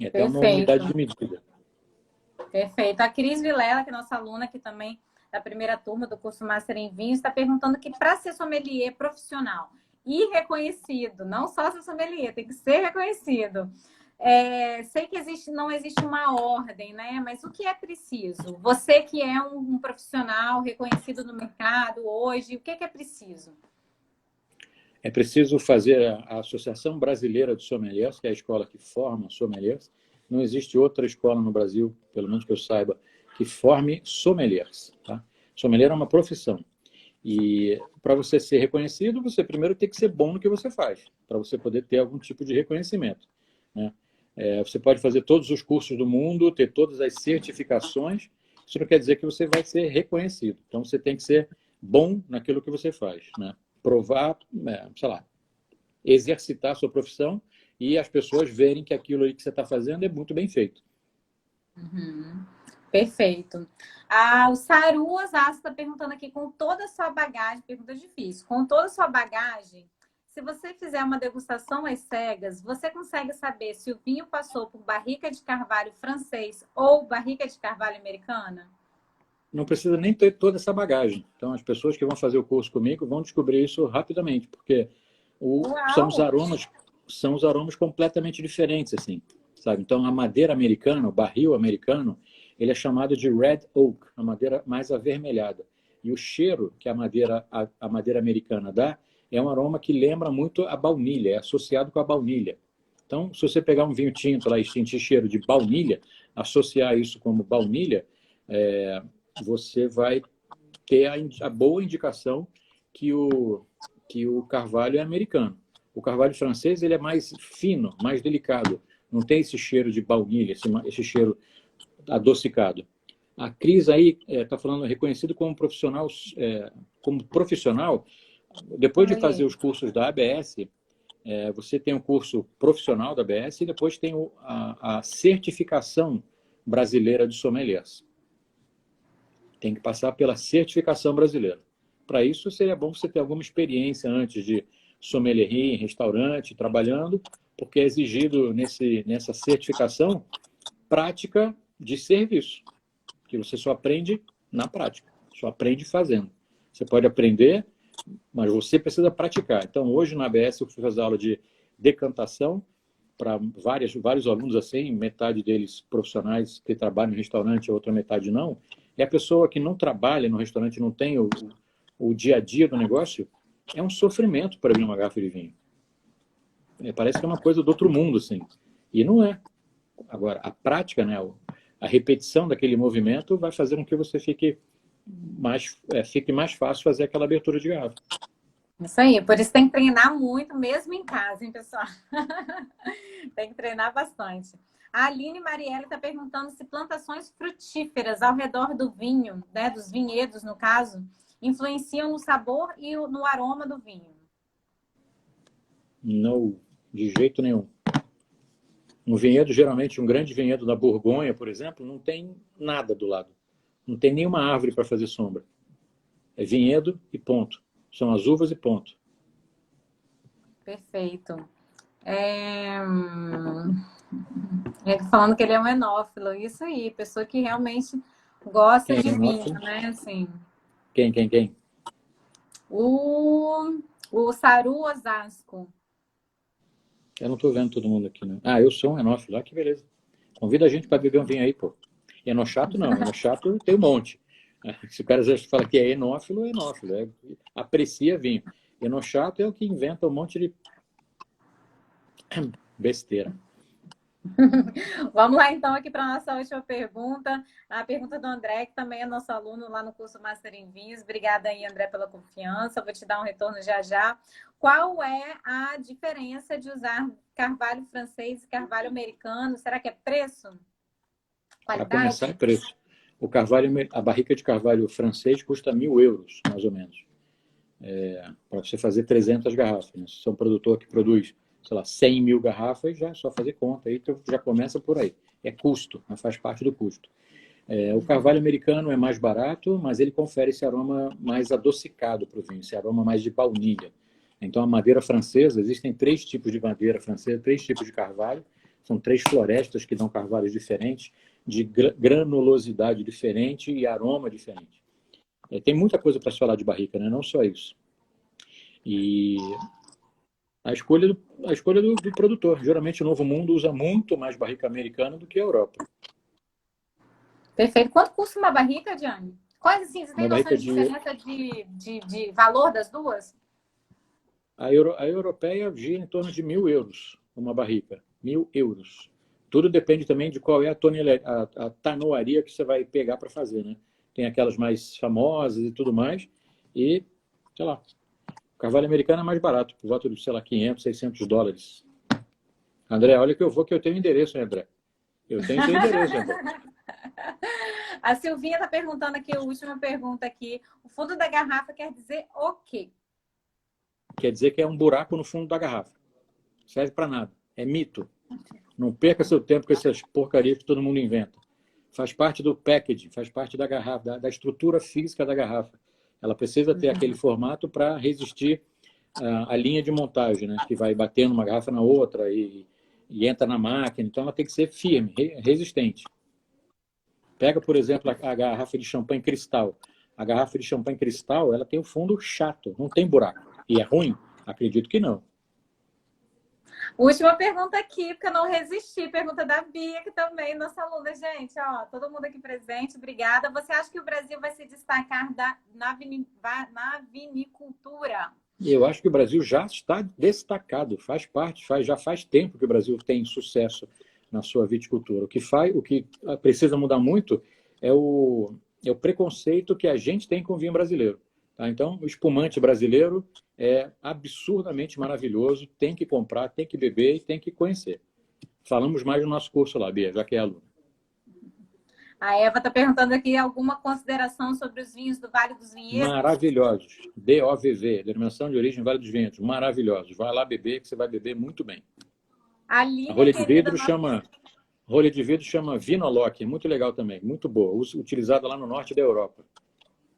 É até uma unidade Perfeito. de medida. Perfeito. A Cris Vilela, que é nossa aluna aqui também da primeira turma do curso Master em Vinhos, está perguntando que para ser sommelier profissional e reconhecido, não só ser sommelier, tem que ser reconhecido. Sei que não existe uma ordem, né? Mas o que é preciso? Você que é um profissional reconhecido no mercado hoje, o que é preciso? É preciso fazer a Associação Brasileira de Sommeliers, que é a escola que forma sommeliers. Não existe outra escola no Brasil, pelo menos que eu saiba, que forme sommeliers. Tá? Sommelier é uma profissão. E para você ser reconhecido, você primeiro tem que ser bom no que você faz, para você poder ter algum tipo de reconhecimento. Né? Você pode fazer todos os cursos do mundo, ter todas as certificações, isso não quer dizer que você vai ser reconhecido. Então, você tem que ser bom naquilo que você faz. Né? Provar, sei lá, exercitar a sua profissão e as pessoas verem que aquilo aí que você está fazendo é muito bem feito. Uhum. Perfeito. O Saru Osasco está perguntando aqui, com toda a sua bagagem, pergunta difícil, com toda a sua bagagem, se você fizer uma degustação às cegas, você consegue saber se o vinho passou por barrica de carvalho francês ou barrica de carvalho americana? Não precisa nem ter toda essa bagagem. Então, as pessoas que vão fazer o curso comigo vão descobrir isso rapidamente, porque são os Uau! aromas completamente diferentes, assim, sabe? Então, a madeira americana, o barril americano, ele é chamado de red oak, a madeira mais avermelhada. E o cheiro que a madeira americana dá é um aroma que lembra muito a baunilha, é associado com a baunilha. Então, se você pegar um vinho tinto lá e sentir cheiro de baunilha, associar isso como baunilha, você vai ter a boa indicação que o carvalho é americano. O carvalho francês ele é mais fino, mais delicado. Não tem esse cheiro de baunilha, esse cheiro adocicado. A Cris aí está falando reconhecido como profissional. Depois de fazer os cursos da ABS, você tem um curso profissional da ABS e depois tem a certificação brasileira de sommeliers. Tem que passar pela certificação brasileira. Para isso, seria bom você ter alguma experiência antes de sommelieria em restaurante, trabalhando, porque é exigido nessa certificação prática de serviço, que você só aprende na prática, só aprende fazendo. Você pode aprender, mas você precisa praticar. Então, hoje na ABS, eu fui fazer aula de decantação para vários alunos assim, metade deles profissionais que trabalham em restaurante, a outra metade não. E a pessoa que não trabalha no restaurante, não tem o dia a dia do negócio, é um sofrimento para abrir uma garrafa de vinho. Parece que é uma coisa do outro mundo, assim. E não é. Agora, a prática, né, a repetição daquele movimento vai fazer com que você fique mais fácil fazer aquela abertura de garrafa. Isso aí, por isso tem que treinar muito, mesmo em casa, hein, pessoal? Tem que treinar bastante. A Aline Marielle está perguntando se plantações frutíferas ao redor do vinho, né, dos vinhedos, no caso, influenciam no sabor e no aroma do vinho. Não, de jeito nenhum. Um vinhedo, geralmente, um grande vinhedo da Borgonha, por exemplo, não tem nada do lado. Não tem nenhuma árvore para fazer sombra. É vinhedo e ponto. São as uvas e ponto. Perfeito. Ele falando que ele é um enófilo. Isso aí, pessoa que realmente Gosta Quem é de vinho, enófilo? né? Assim, Quem? o, o Saru Osasco. Eu não estou vendo todo mundo aqui, né? Ah, eu sou um enófilo. Ah, que beleza. Convida a gente para beber um vinho aí, pô. Enochato não. Enochato tem um monte. Se o cara já fala que é enófilo, é enófilo. Aprecia vinho. Enochato é o que inventa um monte de besteira. Vamos lá, então, aqui para a nossa última pergunta. A pergunta do André, que também é nosso aluno lá no curso Master em Vinhos. Obrigada aí, André, pela confiança. Vou te dar um retorno já já. Qual é a diferença de usar carvalho francês e carvalho americano? Será que é preço? Para começar, é Qualidade? preço. O carvalho, a barrica de carvalho francês custa 1.000 euros, mais ou menos, para você fazer 300 garrafas. Né? Se você é um produtor que produz, sei lá, 100 mil garrafas, já é só fazer conta, aí já começa por aí. É custo, né? Faz parte do custo. O carvalho americano é mais barato, mas ele confere esse aroma mais adocicado para o vinho, esse aroma mais de baunilha. Então, a madeira francesa, existem 3 tipos de madeira francesa, 3 tipos de carvalho, são 3 florestas que dão carvalhos diferentes, de granulosidade diferente e aroma diferente. Tem muita coisa para se falar de barrica, né? Não só isso. E a escolha do produtor. Geralmente, o Novo Mundo usa muito mais barrica americana do que a Europa. Perfeito. Quanto custa uma barrica, Diane? Quais, assim, você tem Uma noção barrica de de diferença de valor das duas? A europeia gira em torno de 1.000 euros, uma barrica. 1.000 euros. Tudo depende também de qual é a tanoaria que você vai pegar para fazer, né? Tem aquelas mais famosas e tudo mais. E, sei lá, o carvalho americano é mais barato, por volta de, sei lá, 500, 600 dólares. André, olha que eu vou, que eu tenho endereço, hein, André. Eu tenho teu endereço, André. A Silvinha está perguntando aqui, a última pergunta aqui. O fundo da garrafa quer dizer o quê? Quer dizer que é um buraco no fundo da garrafa. Serve para nada. É mito. Não perca seu tempo com essas porcarias que todo mundo inventa. Faz parte do packaging, faz parte da garrafa, da estrutura física da garrafa. Ela precisa ter aquele formato para resistir à linha de montagem, né? Que vai batendo uma garrafa na outra e entra na máquina. Então ela tem que ser firme, resistente. Pega, por exemplo, a garrafa de champanhe cristal. A garrafa de champanhe cristal, ela tem um fundo chato, não tem buraco. E é ruim? Acredito que não. Última pergunta aqui, porque eu não resisti. Pergunta da Bia, que também é nossa aluna. Gente, ó, todo mundo aqui presente, obrigada. Você acha que o Brasil vai se destacar na vinicultura? Eu acho que o Brasil já está destacado, faz parte, já faz tempo que o Brasil tem sucesso na sua viticultura. O que precisa mudar muito é o preconceito que a gente tem com o vinho brasileiro. Tá? Então, o espumante brasileiro é absurdamente maravilhoso, tem que comprar, tem que beber e tem que conhecer. Falamos mais no nosso curso lá, Bia, já que é aluna. A Eva está perguntando aqui alguma consideração sobre os vinhos do Vale dos Vinhedos. Maravilhosos. DOVV, Denominação de Origem Vale dos Ventos. Maravilhosos. Vai lá beber, que você vai beber muito bem. A A Línia, rolha de querida, vidro chama Vinolock, é muito legal também, muito boa, utilizada lá no norte da Europa.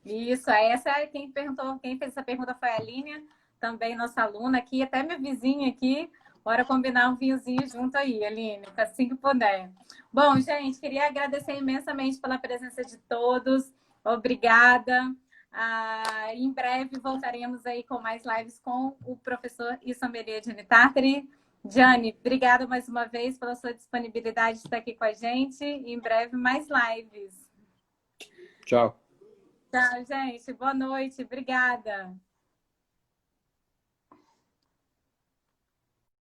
Isso, essa é quem perguntou, quem fez essa pergunta foi a Línia, também nossa aluna aqui, até minha vizinha aqui. Bora combinar um vinhozinho junto aí, Aline, assim que puder. Bom, gente, queria agradecer imensamente pela presença de todos. Obrigada. Em breve voltaremos aí com mais lives com o professor e sommelier Gianni Tartari. Gianni, obrigada mais uma vez pela sua disponibilidade de estar aqui com a gente. Em breve, mais lives. Tchau. Tchau, gente. Boa noite. Obrigada.